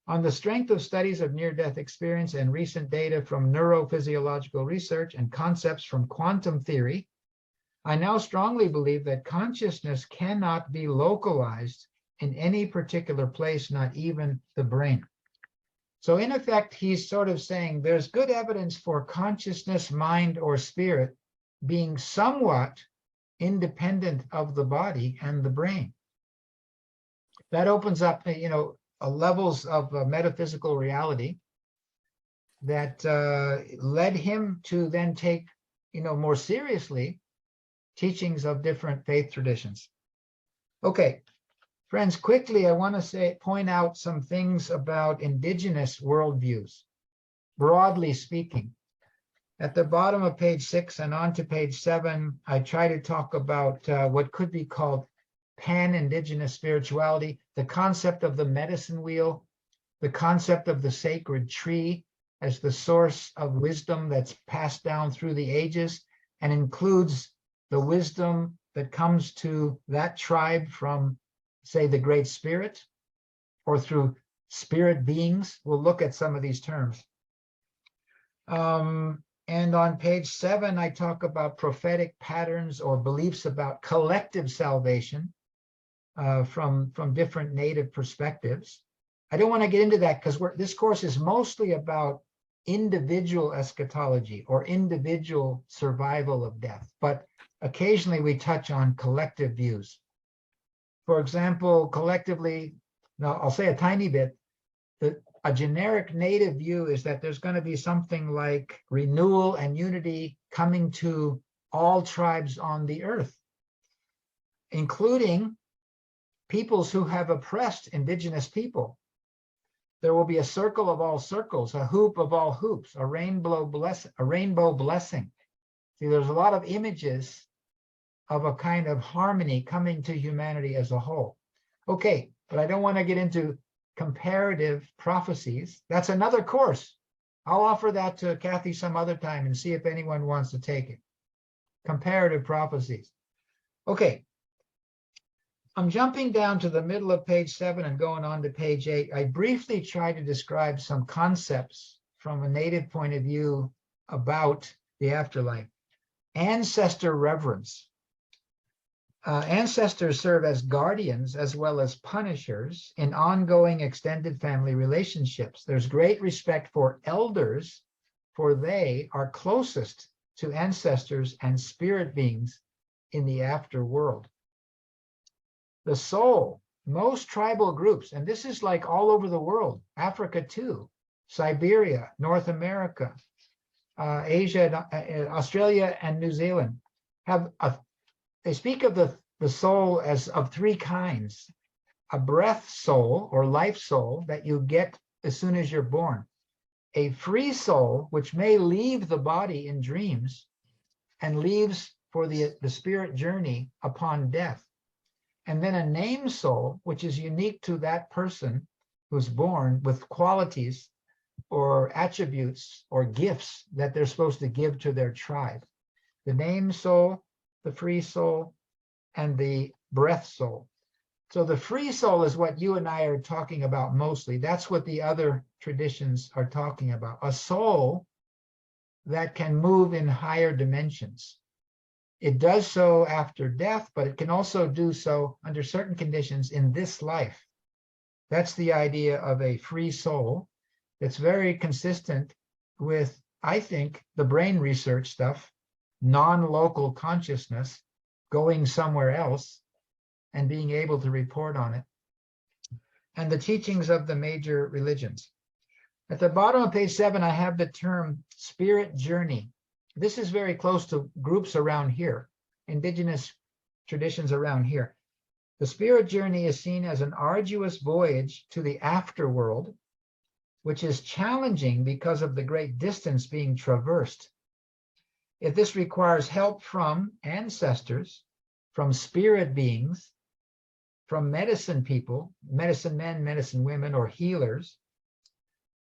On the strength of studies of near-death experience and recent data from neurophysiological research and concepts from quantum theory, I now strongly believe that consciousness cannot be localized in any particular place, not even the brain. So in effect, he's sort of saying there's good evidence for consciousness, mind, or spirit being somewhat independent of the body and the brain. That opens up, levels of metaphysical reality that led him to then take, more seriously teachings of different faith traditions. Okay, friends, quickly, I want to point out some things about indigenous worldviews, broadly speaking. At the bottom of page 6 and on to page 7, I try to talk about what could be called pan-indigenous spirituality, the concept of the medicine wheel, the concept of the sacred tree as the source of wisdom that's passed down through the ages and includes the wisdom that comes to that tribe from, say, the Great Spirit or through spirit beings. We'll look at some of these terms. And on page 7, I talk about prophetic patterns or beliefs about collective salvation from different native perspectives. I don't want to get into that because this course is mostly about individual eschatology or individual survival of death, but occasionally we touch on collective views. For example, collectively, now I'll say a tiny bit, a generic native view is that there's going to be something like renewal and unity coming to all tribes on the earth, including peoples who have oppressed indigenous people. There will be a circle of all circles, a hoop of all hoops, a rainbow blessing. See, there's a lot of images of a kind of harmony coming to humanity as a whole. Okay, but I don't want to get into comparative prophecies. That's another course. I'll offer that to Kathy some other time and see if anyone wants to take it. Comparative prophecies. Okay. I'm jumping down to the middle of page 7 and going on to page 8. I briefly try to describe some concepts from a native point of view about the afterlife. Ancestor reverence. Ancestors serve as guardians as well as punishers in ongoing extended family relationships. There's great respect for elders, for they are closest to ancestors and spirit beings in the afterworld. The soul, most tribal groups, and this is like all over the world, Africa too, Siberia, North America, Asia, Australia, and New Zealand, they speak of the soul as of 3 kinds. A breath soul or life soul that you get as soon as you're born. A free soul, which may leave the body in dreams and leaves for the spirit journey upon death. And then a named soul, which is unique to that person who's born with qualities or attributes or gifts that they're supposed to give to their tribe. The named soul, the free soul, and the breath soul. So the free soul is what you and I are talking about mostly. That's what the other traditions are talking about. A soul that can move in higher dimensions. It does so after death, but it can also do so under certain conditions in this life. That's the idea of a free soul. It's very consistent with, I think, the brain research stuff, non-local consciousness, going somewhere else and being able to report on it, and the teachings of the major religions. At the bottom of page 7, I have the term spirit journey. This is very close to groups around here, indigenous traditions around here. The spirit journey is seen as an arduous voyage to the afterworld, which is challenging because of the great distance being traversed. If this requires help from ancestors, from spirit beings, from medicine people, medicine men, medicine women, or healers,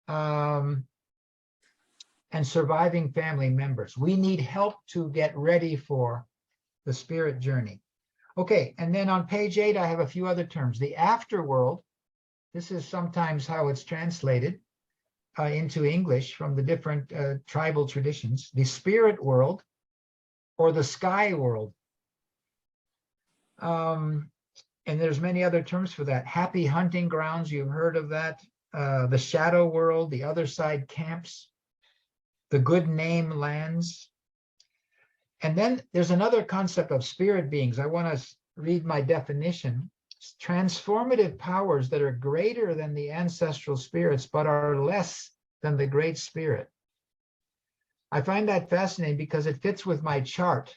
and surviving family members. We need help to get ready for the spirit journey. Okay, and then on page 8, I have a few other terms. The afterworld, this is sometimes how it's translated into English from the different tribal traditions. The spirit world or the sky world. And there's many other terms for that. Happy hunting grounds, you've heard of that. The shadow world, the other side camps, the good name lands. And then there's another concept of spirit beings. I want to read my definition. Transformative powers that are greater than the ancestral spirits, but are less than the great spirit. I find that fascinating because it fits with my chart.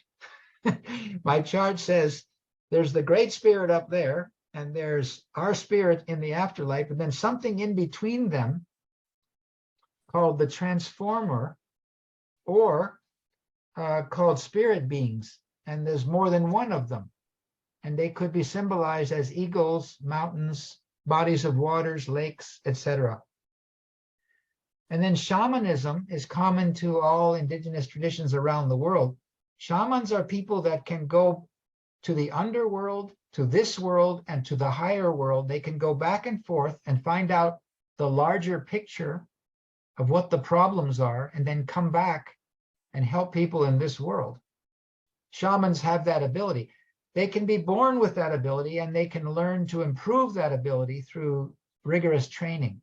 My chart says there's the great spirit up there, and there's our spirit in the afterlife, and then something in between them called the transformer, or called spirit beings. And there's more than one of them. And they could be symbolized as eagles, mountains, bodies of waters, lakes, etc. And then shamanism is common to all indigenous traditions around the world. Shamans are people that can go to the underworld, to this world, and to the higher world. They can go back and forth and find out the larger picture of what the problems are, and then come back and help people in this world. Shamans have that ability. They can be born with that ability, and they can learn to improve that ability through rigorous training.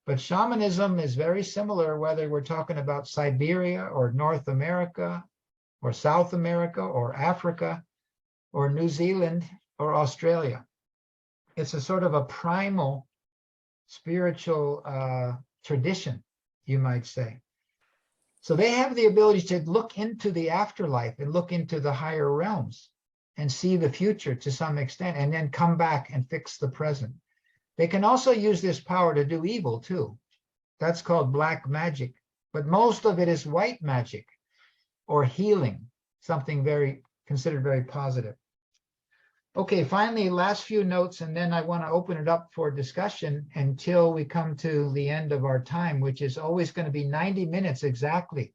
But shamanism is very similar, whether we're talking about Siberia or North America or South America or Africa or New Zealand or Australia. It's a sort of a primal spiritual tradition, you might say. So they have the ability to look into the afterlife and look into the higher realms. and see the future to some extent, and then come back and fix the present. They can also use this power to do evil too. That's called black magic, but most of it is white magic or healing, something considered very positive. Okay, finally, last few notes, and then I want to open it up for discussion until we come to the end of our time, which is always going to be 90 minutes exactly.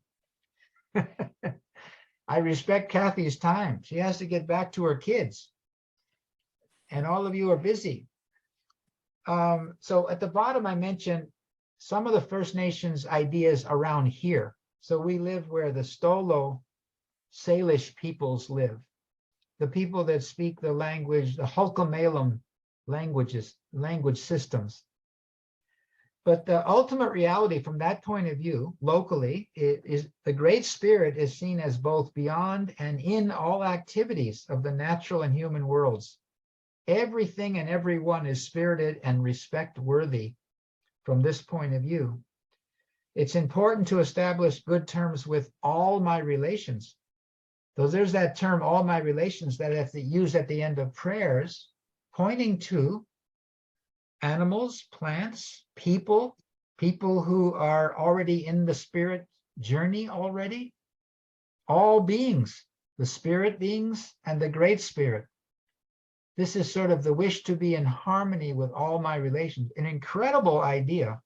I respect Kathy's time. She has to get back to her kids. And all of you are busy. So at the bottom, I mentioned some of the First Nations ideas around here. So we live where the Stolo Salish peoples live. The people that speak the language, the Hulkamalum language systems. But the ultimate reality from that point of view, locally, is the Great Spirit is seen as both beyond and in all activities of the natural and human worlds. Everything and everyone is spirited and respect worthy from this point of view. It's important to establish good terms with all my relations. So there's that term, all my relations, that have to use at the end of prayers, pointing to animals, plants, people who are already in the spirit journey already, all beings, the spirit beings and the Great Spirit. This is sort of the wish to be in harmony with all my relations, an incredible idea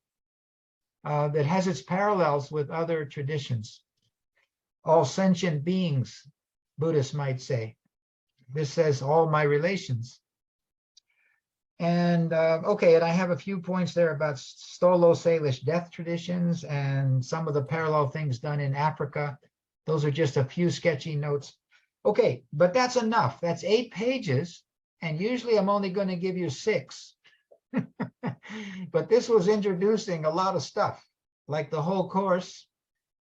that has its parallels with other traditions. All sentient beings, Buddhists might say. This says all my relations. And okay, and I have a few points there about Stolo Salish death traditions and some of the parallel things done in Africa. Those are just a few sketchy notes. Okay, but that's enough. That's 8 pages. And usually I'm only going to give you 6. But this was introducing a lot of stuff, like the whole course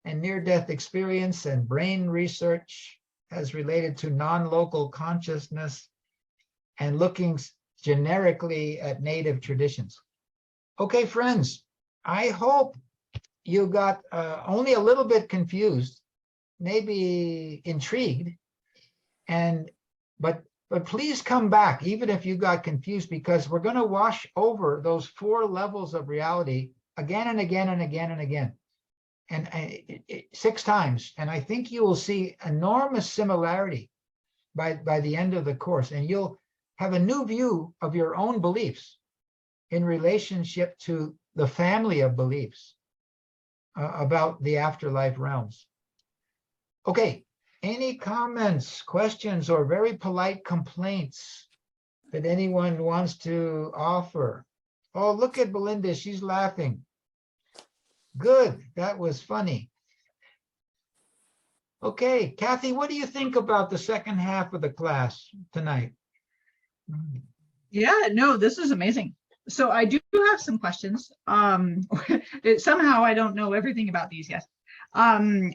and near-death experience and brain research as related to non-local consciousness and looking generically at native traditions. Okay, friends, I hope you got only a little bit confused, maybe intrigued, but please come back, even if you got confused, because we're going to wash over those 4 levels of reality again and again and again and again, and 6 times. And I think you will see enormous similarity by the end of the course, and you'll have a new view of your own beliefs in relationship to the family of beliefs about the afterlife realms. Okay. Any comments, questions, or very polite complaints that anyone wants to offer? Oh, look at Belinda, she's laughing. Good, that was funny. Okay, Kathy, what do you think about the second half of the class tonight? Yeah, no, this is amazing. So I do have some questions. Somehow I don't know everything about these yet.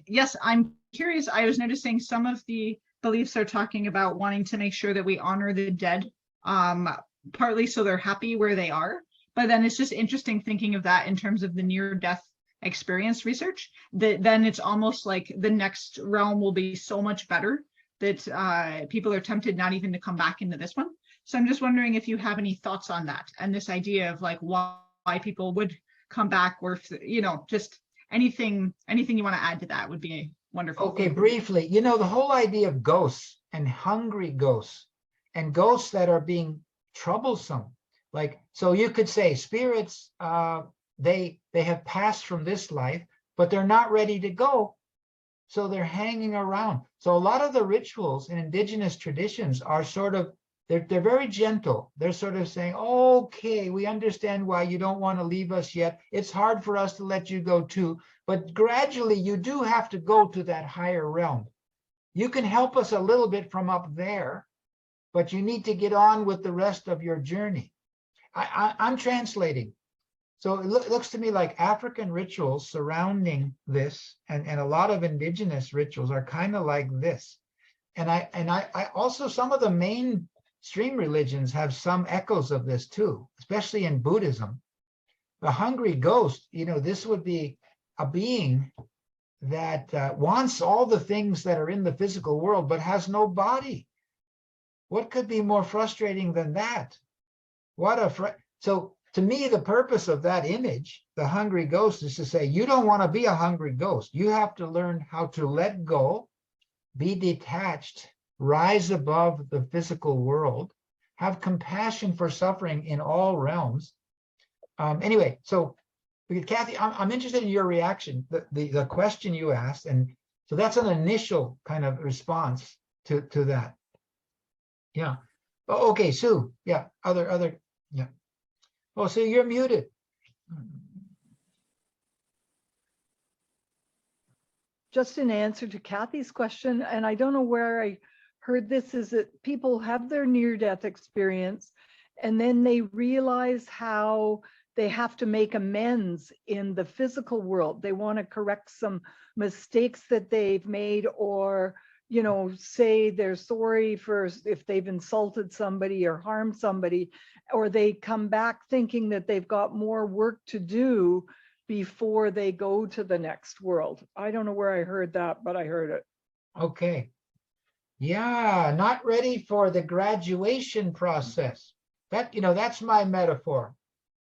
Yes, I'm curious. I was noticing some of the beliefs are talking about wanting to make sure that we honor the dead, partly so they're happy where they are. But then it's just interesting thinking of that in terms of the near-death experience research, that then it's almost like the next realm will be so much better that people are tempted not even to come back into this one. So I'm just wondering if you have any thoughts on that and this idea of like why people would come back, or if, you know, just anything you want to add to that would be wonderful. Okay, briefly, you know, the whole idea of ghosts and hungry ghosts and ghosts that are being troublesome, like, so you could say spirits, they have passed from this life, but they're not ready to go. So they're hanging around. So a lot of the rituals in indigenous traditions are sort of, they're very gentle. They're sort of saying, okay, we understand why you don't want to leave us yet. It's hard for us to let you go too, but gradually you do have to go to that higher realm. You can help us a little bit from up there, but you need to get on with the rest of your journey. I'm translating. So it looks to me like African rituals surrounding this, and a lot of indigenous rituals are kind of like this. And I also, some of the mainstream religions have some echoes of this too, especially in Buddhism. The hungry ghost, you know, this would be a being that wants all the things that are in the physical world, but has no body. What could be more frustrating than that? So to me, the purpose of that image, the hungry ghost, is to say, you don't want to be a hungry ghost. You have to learn how to let go, be detached, rise above the physical world, have compassion for suffering in all realms. Anyway, so Kathy, I'm interested in your reaction, the question you asked. And so that's an initial kind of response to that. Yeah. Oh, okay, Sue. Yeah, other, yeah. Oh, Sue, you're muted. Just in answer to Kathy's question, and I don't know where I heard this, is that people have their near-death experience and then they realize how they have to make amends in the physical world. They want to correct some mistakes that they've made, or, you know, say they're sorry for if they've insulted somebody or harmed somebody, or they come back thinking that they've got more work to do before they go to the next world. I don't know where I heard that, but I heard it. Okay. Yeah, not ready for the graduation process. That, you know, that's my metaphor.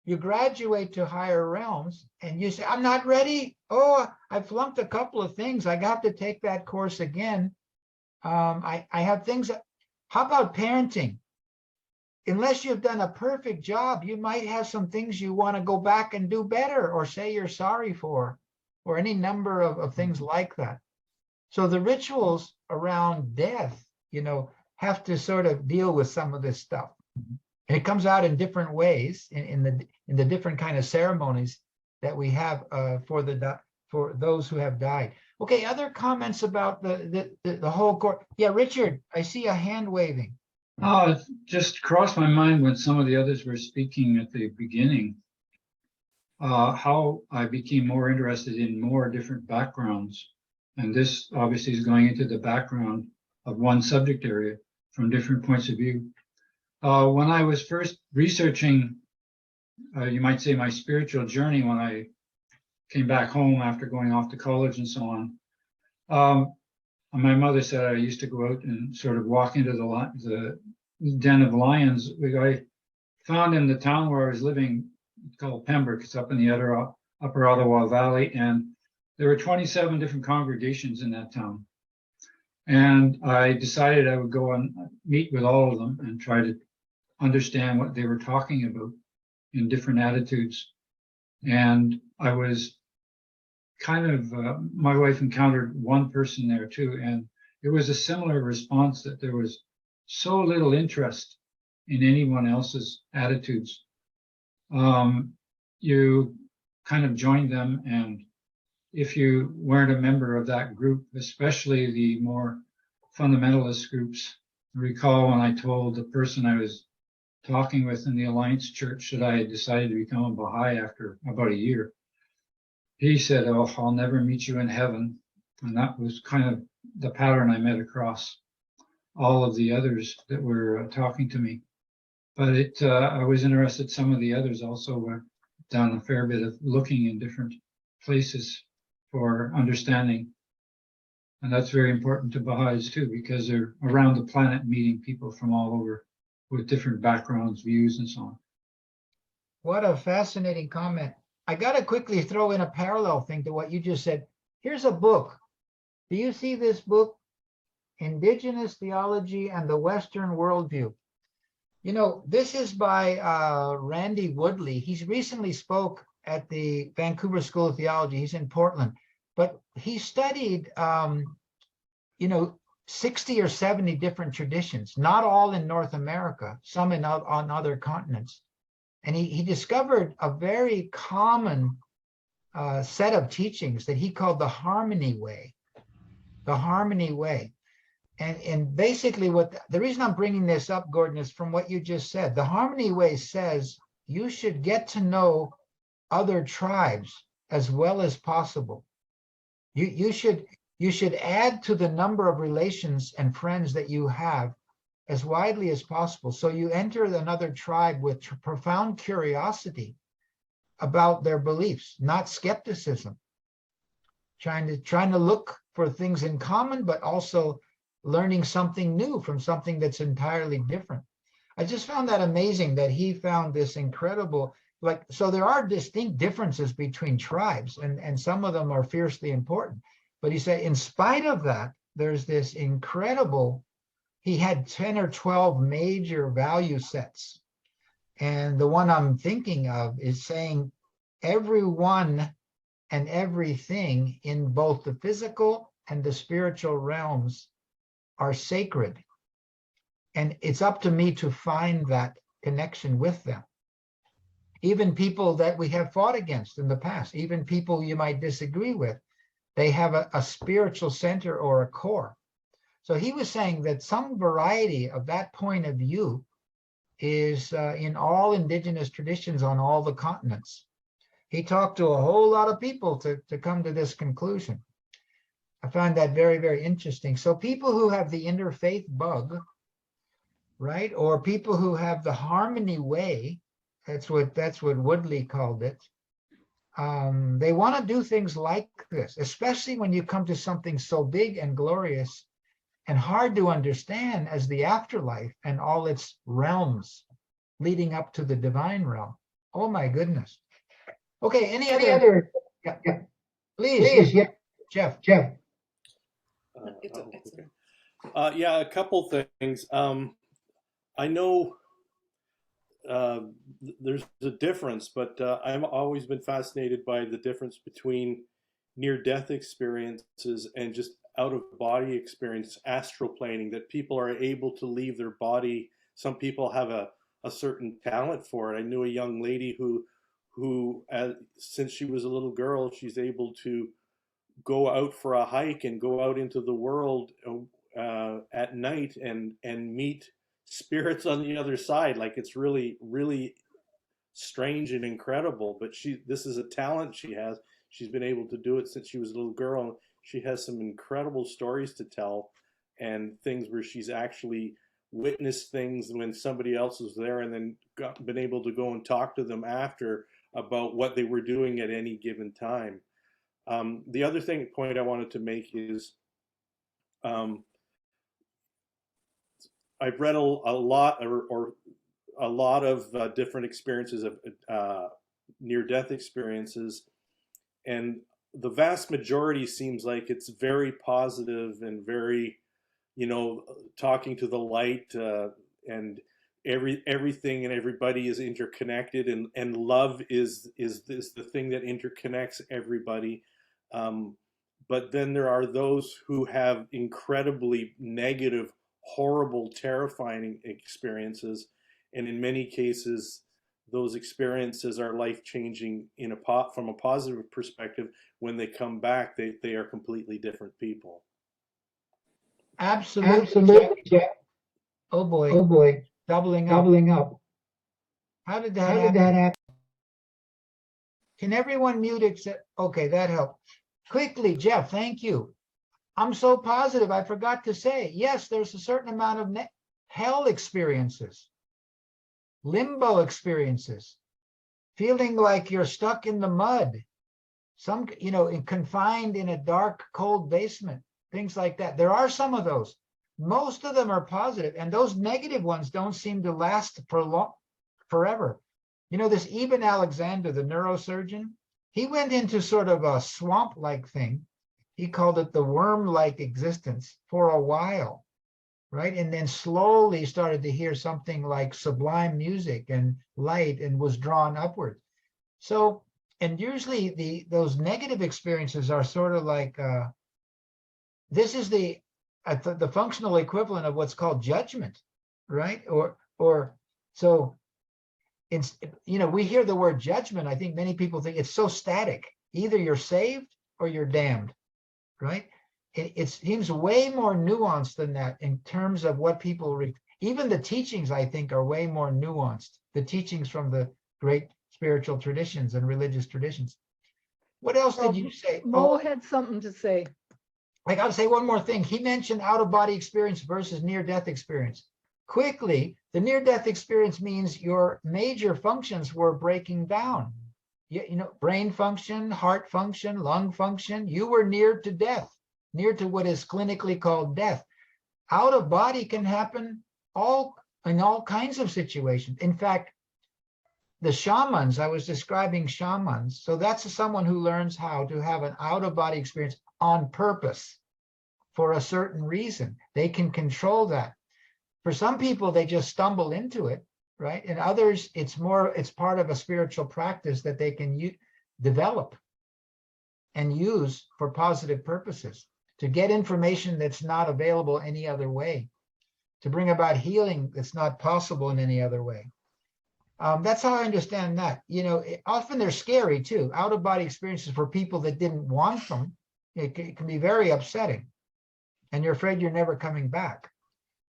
You graduate to higher realms and you say, I'm not ready. Oh, I flunked a couple of things. I got to take that course again. I have things. How about parenting? Unless you've done a perfect job, you might have some things you want to go back and do better, or say you're sorry for, or any number of things like that. So the rituals around death, you know, have to sort of deal with some of this stuff. And it comes out in different ways in the different kind of ceremonies that we have for those who have died. Okay, other comments about the whole course? Yeah, Richard, I see a hand waving. It just crossed my mind when some of the others were speaking at the beginning, how I became more interested in more different backgrounds. And this obviously is going into the background of one subject area from different points of view. When I was first researching, you might say, my spiritual journey, when I came back home after going off to college and so on, my mother said I used to go out and sort of walk into the den of lions. I found in the town where I was living, it's called Pembroke, it's up in the upper Ottawa Valley, and there were 27 different congregations in that town. And I decided I would go and meet with all of them and try to understand what they were talking about in different attitudes. And I was kind of, my wife encountered one person there too, and it was a similar response, that there was so little interest in anyone else's attitudes. You kind of joined them, and if you weren't a member of that group, especially the more fundamentalist groups, I recall when I told the person I was talking with in the Alliance Church that I had decided to become a Baha'i after about a year, he said, oh, I'll never meet you in heaven. And that was kind of the pattern I met across all of the others that were talking to me. But I was interested, some of the others also were done a fair bit of looking in different places for understanding. And that's very important to Baha'is too, because they're around the planet meeting people from all over with different backgrounds, views, and so on. What a fascinating comment. I got to quickly throw in a parallel thing to what you just said. Here's a book. Do you see this book? Indigenous Theology and the Western Worldview. You know, this is by Randy Woodley. He's recently spoke at the Vancouver School of Theology. He's in Portland, but he studied, you know, 60 or 70 different traditions, not all in North America, some on other continents. And he discovered a very common set of teachings that he called the Harmony Way. The Harmony Way. And basically the reason I'm bringing this up, Gordon, is from what you just said. The Harmony Way says you should get to know other tribes as well as possible. You should add to the number of relations and friends that you have as widely as possible. So you enter another tribe with profound curiosity about their beliefs, not skepticism. Trying to look for things in common, but also learning something new from something that's entirely different. I just found that amazing that he found this incredible, like, so there are distinct differences between tribes, and some of them are fiercely important. But he said, in spite of that, there's this incredible, he had 10 or 12 major value sets. And the one I'm thinking of is saying everyone and everything in both the physical and the spiritual realms are sacred. And it's up to me to find that connection with them. Even people that we have fought against in the past, even people you might disagree with, they have a spiritual center or a core. So he was saying that some variety of that point of view is in all indigenous traditions on all the continents. He talked to a whole lot of people to come to this conclusion. I find that very, very interesting. So people who have the interfaith bug, right, or people who have the harmony way, that's what Woodley called it. They want to do things like this, especially when you come to something so big and glorious and hard to understand as the afterlife and all its realms leading up to the divine realm. Oh my goodness. Okay, any other? Yeah. Please, yeah. Jeff. Yeah, a couple things. I know there's a difference, but I've always been fascinated by the difference between near-death experiences and just out-of-body experience, astral planing, that people are able to leave their body. Some people have a certain talent for it. I knew a young lady who since she was a little girl, she's able to go out for a hike and go out into the world at night and meet spirits on the other side. Like, it's really, really strange and incredible, but this is a talent she has. She's been able to do it since she was a little girl. She has some incredible stories to tell, and things where she's actually witnessed things when somebody else was there, and then been able to go and talk to them after about what they were doing at any given time. The other point I wanted to make is I've read a lot of different experiences of near-death experiences, and the vast majority seems like it's very positive and very, talking to the light, and everything and everybody is interconnected, and love is the thing that interconnects everybody. But then there are those who have incredibly negative, horrible, terrifying experiences, and in many cases those experiences are life-changing from a positive perspective. When they come back, they are completely different people. Absolutely. Oh boy. Doubling up. How did that happen? Can everyone mute except? Okay, that helped. Quickly, Jeff, thank you. I'm so positive, I forgot to say, yes, there's a certain amount of hell experiences, limbo experiences, feeling like you're stuck in the mud, confined in a dark, cold basement, things like that. There are some of those. Most of them are positive, and those negative ones don't seem to last forever. This Eben Alexander, the neurosurgeon, he went into sort of a swamp-like thing. He called it the worm-like existence for a while, right? And then slowly started to hear something like sublime music and light, and was drawn upward. So, and usually those negative experiences are sort of like, this is the functional equivalent of what's called judgment, right? So it's, we hear the word judgment. I think many people think it's so static. Either you're saved or you're damned, right? It seems way more nuanced than that in terms of what people even the teachings, I think, are way more nuanced. The teachings from the great spiritual traditions and religious traditions. What else did you say? Mo had something to say. I got to say one more thing. He mentioned out-of-body experience versus near-death experience. Quickly, the near-death experience means your major functions were breaking down. Brain function, heart function, lung function. You were near to death, near to what is clinically called death. out of body can happen in all kinds of situations. In fact, the shamans, I was describing shamans. So that's someone who learns how to have an out of body experience on purpose for a certain reason. They can control that. For some people, they just stumble into it, right? And others, it's part of a spiritual practice that they can develop and use for positive purposes, to get information that's not available any other way, to bring about healing that's not possible in any other way. That's how I understand that. You know, often they're scary too. Out-of-body experiences for people that didn't want them, it can be very upsetting. And you're afraid you're never coming back.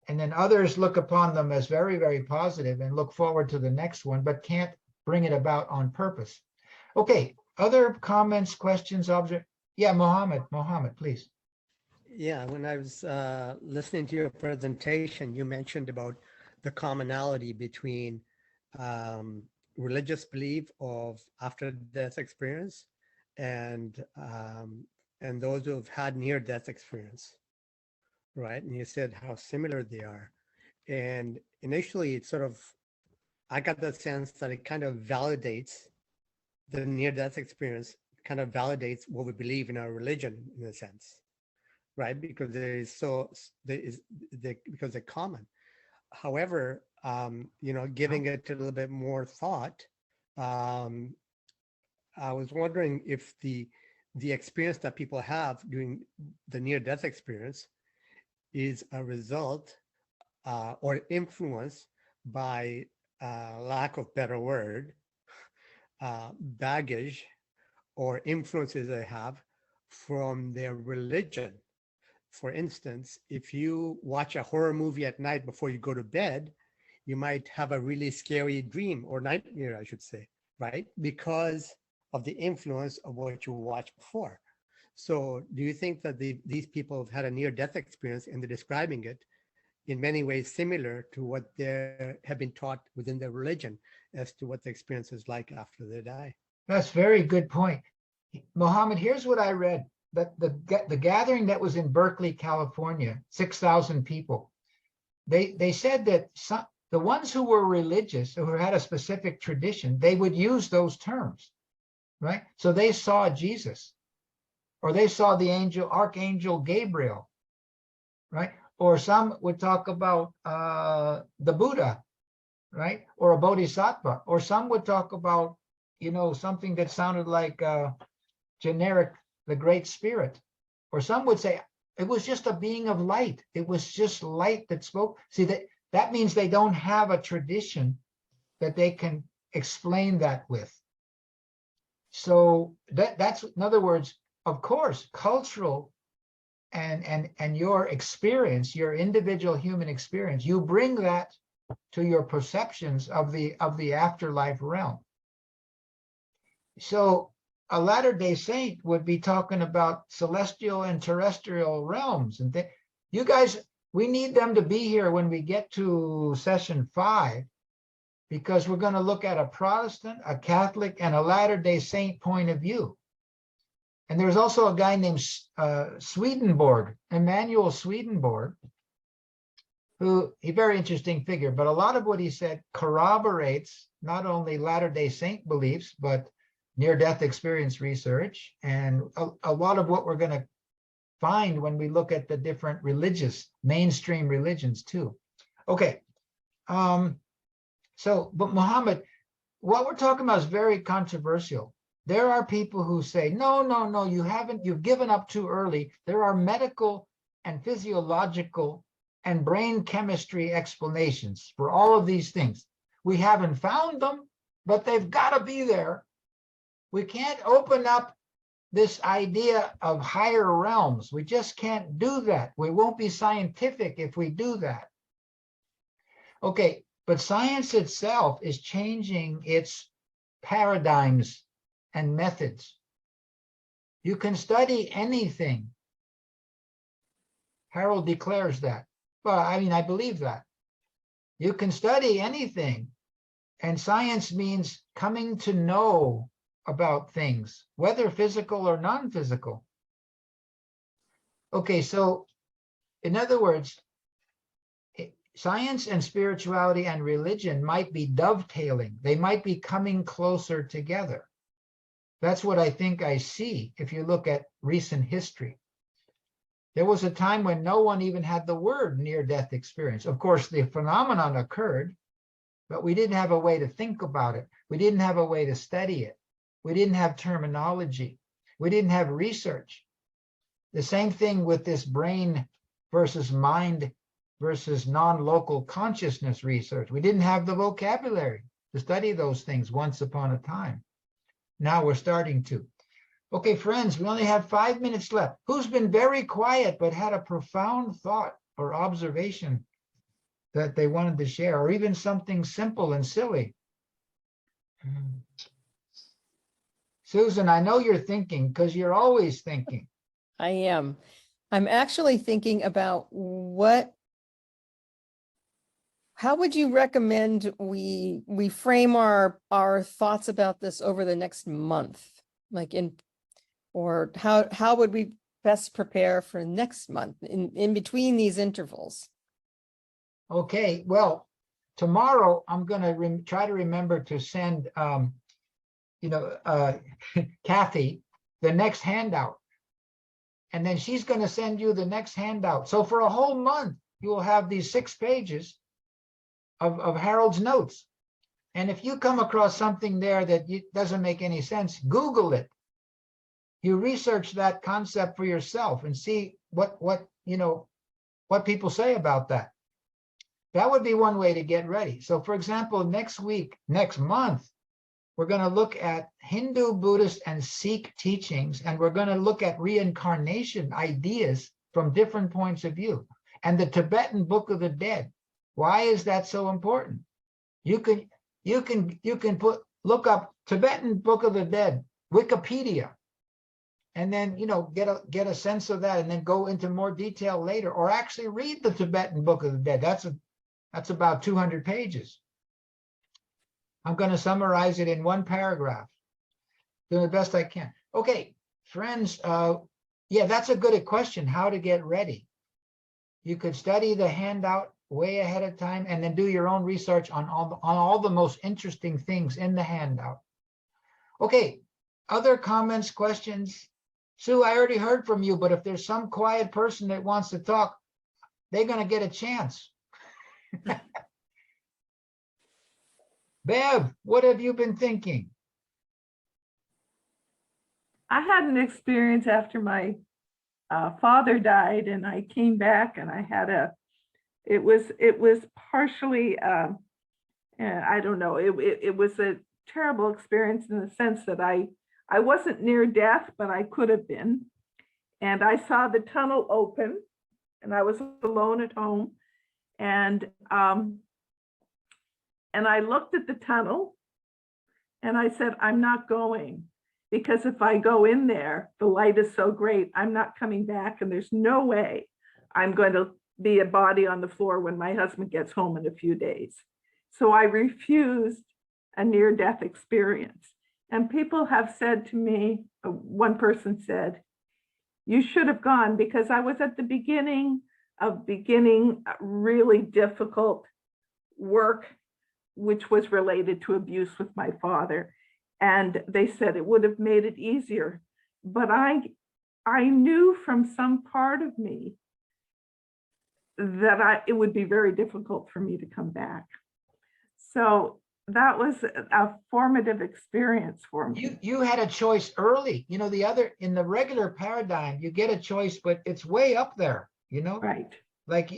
And then others look upon them as very, very positive and look forward to the next one, but can't bring it about on purpose. Okay, other comments, questions, yeah, Mohammed, please. Yeah, when I was listening to your presentation, you mentioned about the commonality between religious belief of after-death experience and those who have had near-death experience, right? And you said how similar they are. And initially, it's sort of, I got the sense that it kind of validates the near-death experience, kind of validates what we believe in our religion, in a sense, right? Because because they're common. However, you know, giving it a little bit more thought, I was wondering if the experience that people have during the near-death experience is a result or influenced by, lack of better word, baggage or influences they have from their religion. For instance, if you watch a horror movie at night before you go to bed, you might have a really scary dream or nightmare, I should say, right? Because of the influence of what you watched before. So do you think that these people have had a near-death experience and they're describing it in many ways similar to what they have been taught within their religion as to what the experience is like after they die? That's a very good point. Mohammed, here's what I read. That the gathering that was in Berkeley, California, 6,000 people, they said that the ones who were religious, who had a specific tradition, they would use those terms, right? So they saw Jesus, or they saw the Archangel Gabriel, right? Or some would talk about the Buddha, right? Or a Bodhisattva, or some would talk about, you know, something that sounded like generic, the Great Spirit. Or some would say it was just a being of light. It was just light that spoke. See, that means they don't have a tradition that they can explain that with. So that's, in other words, of course, cultural and your experience, your individual human experience, you bring that to your perceptions of the afterlife realm. So a Latter-day Saint would be talking about celestial and terrestrial realms. And you guys, we need them to be here when we get to session 5, because we're going to look at a Protestant, a Catholic, and a Latter-day Saint point of view. And there's also a guy named Swedenborg, Emanuel Swedenborg, who, a very interesting figure, but a lot of what he said corroborates not only Latter-day Saint beliefs, but near-death experience research, and a lot of what we're going to find when we look at the different mainstream religions too. Okay, but Mohammed, what we're talking about is very controversial. There are people who say, no, you've given up too early. There are medical and physiological and brain chemistry explanations for all of these things. We haven't found them, but they've got to be there. We can't open up this idea of higher realms. We just can't do that. We won't be scientific if we do that. Okay, but science itself is changing its paradigms and methods. You can study anything. Harold declares that. Well, I mean, I believe that. You can study anything, and science means coming to know about things, whether physical or non-physical. Okay, so in other words, science and spirituality and religion might be dovetailing. They might be coming closer together. That's what I think I see if you look at recent history. There was a time when no one even had the word near-death experience. Of course, the phenomenon occurred, but we didn't have a way to think about it. We didn't have a way to study it. We didn't have terminology. We didn't have research. The same thing with this brain versus mind versus non-local consciousness research. We didn't have the vocabulary to study those things once upon a time. Now we're starting to. Okay, friends, we only have 5 minutes left. Who's been very quiet but had a profound thought or observation that they wanted to share, or even something simple and silly? Susan, I know you're thinking because you're always thinking. I am. I'm actually thinking about how would you recommend we frame our thoughts about this over the next month? Or how would we best prepare for next month in between these intervals? Okay, well, tomorrow I'm going to try to remember to send, Kathy the next handout. And then she's going to send you the next handout. So for a whole month, you will have these 6 pages of Harold's notes. And if you come across something there that doesn't make any sense, Google it. You research that concept for yourself and see what people say about that. That would be one way to get ready. So for example, next month, we're going to look at Hindu, Buddhist, and Sikh teachings, and we're going to look at reincarnation ideas from different points of view. And the Tibetan Book of the Dead. Why is that so important? You can look up Tibetan Book of the Dead, Wikipedia, and then get a sense of that, and then go into more detail later, or actually read the Tibetan Book of the Dead. That's about 200 pages. I'm going to summarize it in one paragraph, doing the best I can. Okay, friends, yeah, that's a good question, how to get ready. You could study the handout way ahead of time and then do your own research on all the most interesting things in the handout. Okay, other comments, questions? Sue, I already heard from you, but if there's some quiet person that wants to talk, they're going to get a chance. Bev, what have you been thinking? I had an experience after my father died, and I came back, and I had it was partially, I don't know, it was a terrible experience in the sense that I wasn't near death, but I could have been. And I saw the tunnel open, and I was alone at home. And I looked at the tunnel, and I said, I'm not going, because if I go in there, the light is so great, I'm not coming back, and there's no way I'm going to be a body on the floor when my husband gets home in a few days. So I refused a near-death experience. And people have said to me, one person said, you should have gone, because I was at the beginning of really difficult work, which was related to abuse with my father. And they said it would have made it easier. But I knew from some part of me that it would be very difficult for me to come back. So that was a formative experience for me. You had a choice early. In the regular paradigm, you get a choice, but it's way up there, Right. Like,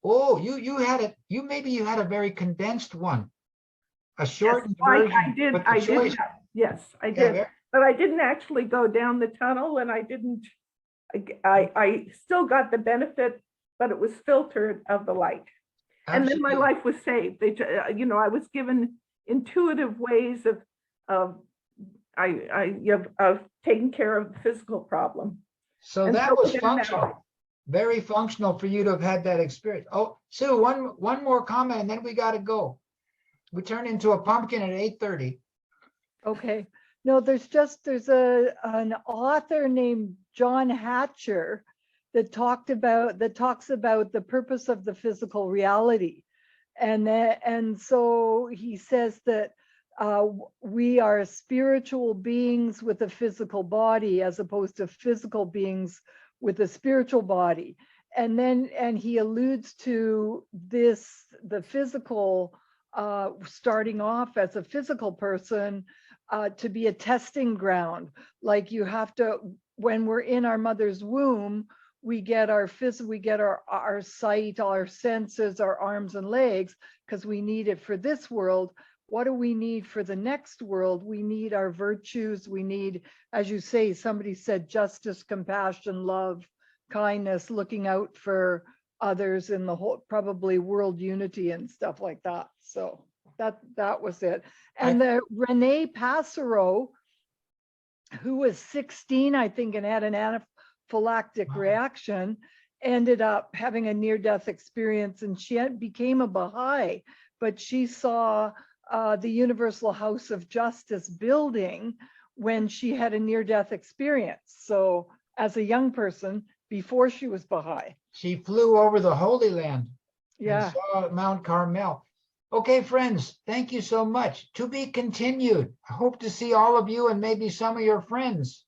oh, you had it. Maybe you had a very condensed one, a shortened version. I did. Yes, I did. Yeah, but I didn't actually go down the tunnel, and I still got the benefit, but it was filtered of the light. Absolutely. And then my life was saved. I was given intuitive ways of taking care of the physical problem. So that was functional, very functional for you to have had that experience. Oh, Sue, one more comment, and then we got to go. We turn into a pumpkin at 8:30. Okay. No, there's an author named John Hatcher that talks about the purpose of the physical reality. And so he says that we are spiritual beings with a physical body as opposed to physical beings with a spiritual body. And he alludes to this, the physical, starting off as a physical person to be a testing ground. Like you have to, when we're in our mother's womb, we get our sight, our senses, our arms and legs, because we need it for this world. What do we need for the next world? We need our virtues. We need, as you say, somebody said, justice, compassion, love, kindness, looking out for others in the whole, probably world unity and stuff like that. So that was it. And the Renee Passero, who was 16, I think, and had an anaphylactic reaction, ended up having a near-death experience, and she became a Baha'i, but she saw the Universal House of Justice building when she had a near-death experience. So as a young person, before she was Baha'i. She flew over the Holy Land. Yeah. And saw Mount Carmel. Okay, friends, thank you so much. To be continued. I hope to see all of you and maybe some of your friends.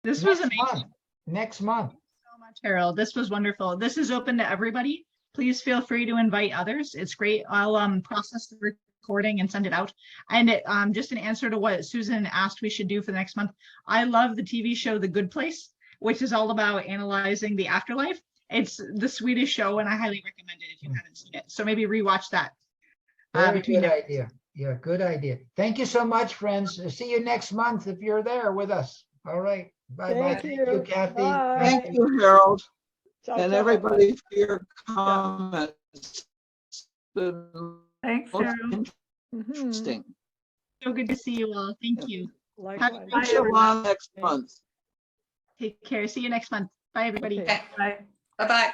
This was amazing. Next month. So much, Harold. This was wonderful. This is open to everybody. Please feel free to invite others. It's great. I'll process the recording and send it out. And it, just an answer to what Susan asked we should do for the next month. I love the TV show The Good Place, which is all about analyzing the afterlife. It's the Swedish show, and I highly recommend it if you haven't seen it. So maybe rewatch that. Very good idea. Yeah, good idea. Thank you so much, friends. See you next month if you're there with us. All right. Bye-bye. Thank you. Kathy. Bye. Thank you, Harold, Ciao, and ciao. everybody for your comments. It's been Thanks, most Harold. interesting. So good to see you all. Thank you. Likewise. We'll show on next month. Take care. See you next month. Bye, everybody. Okay. Okay. Bye-bye.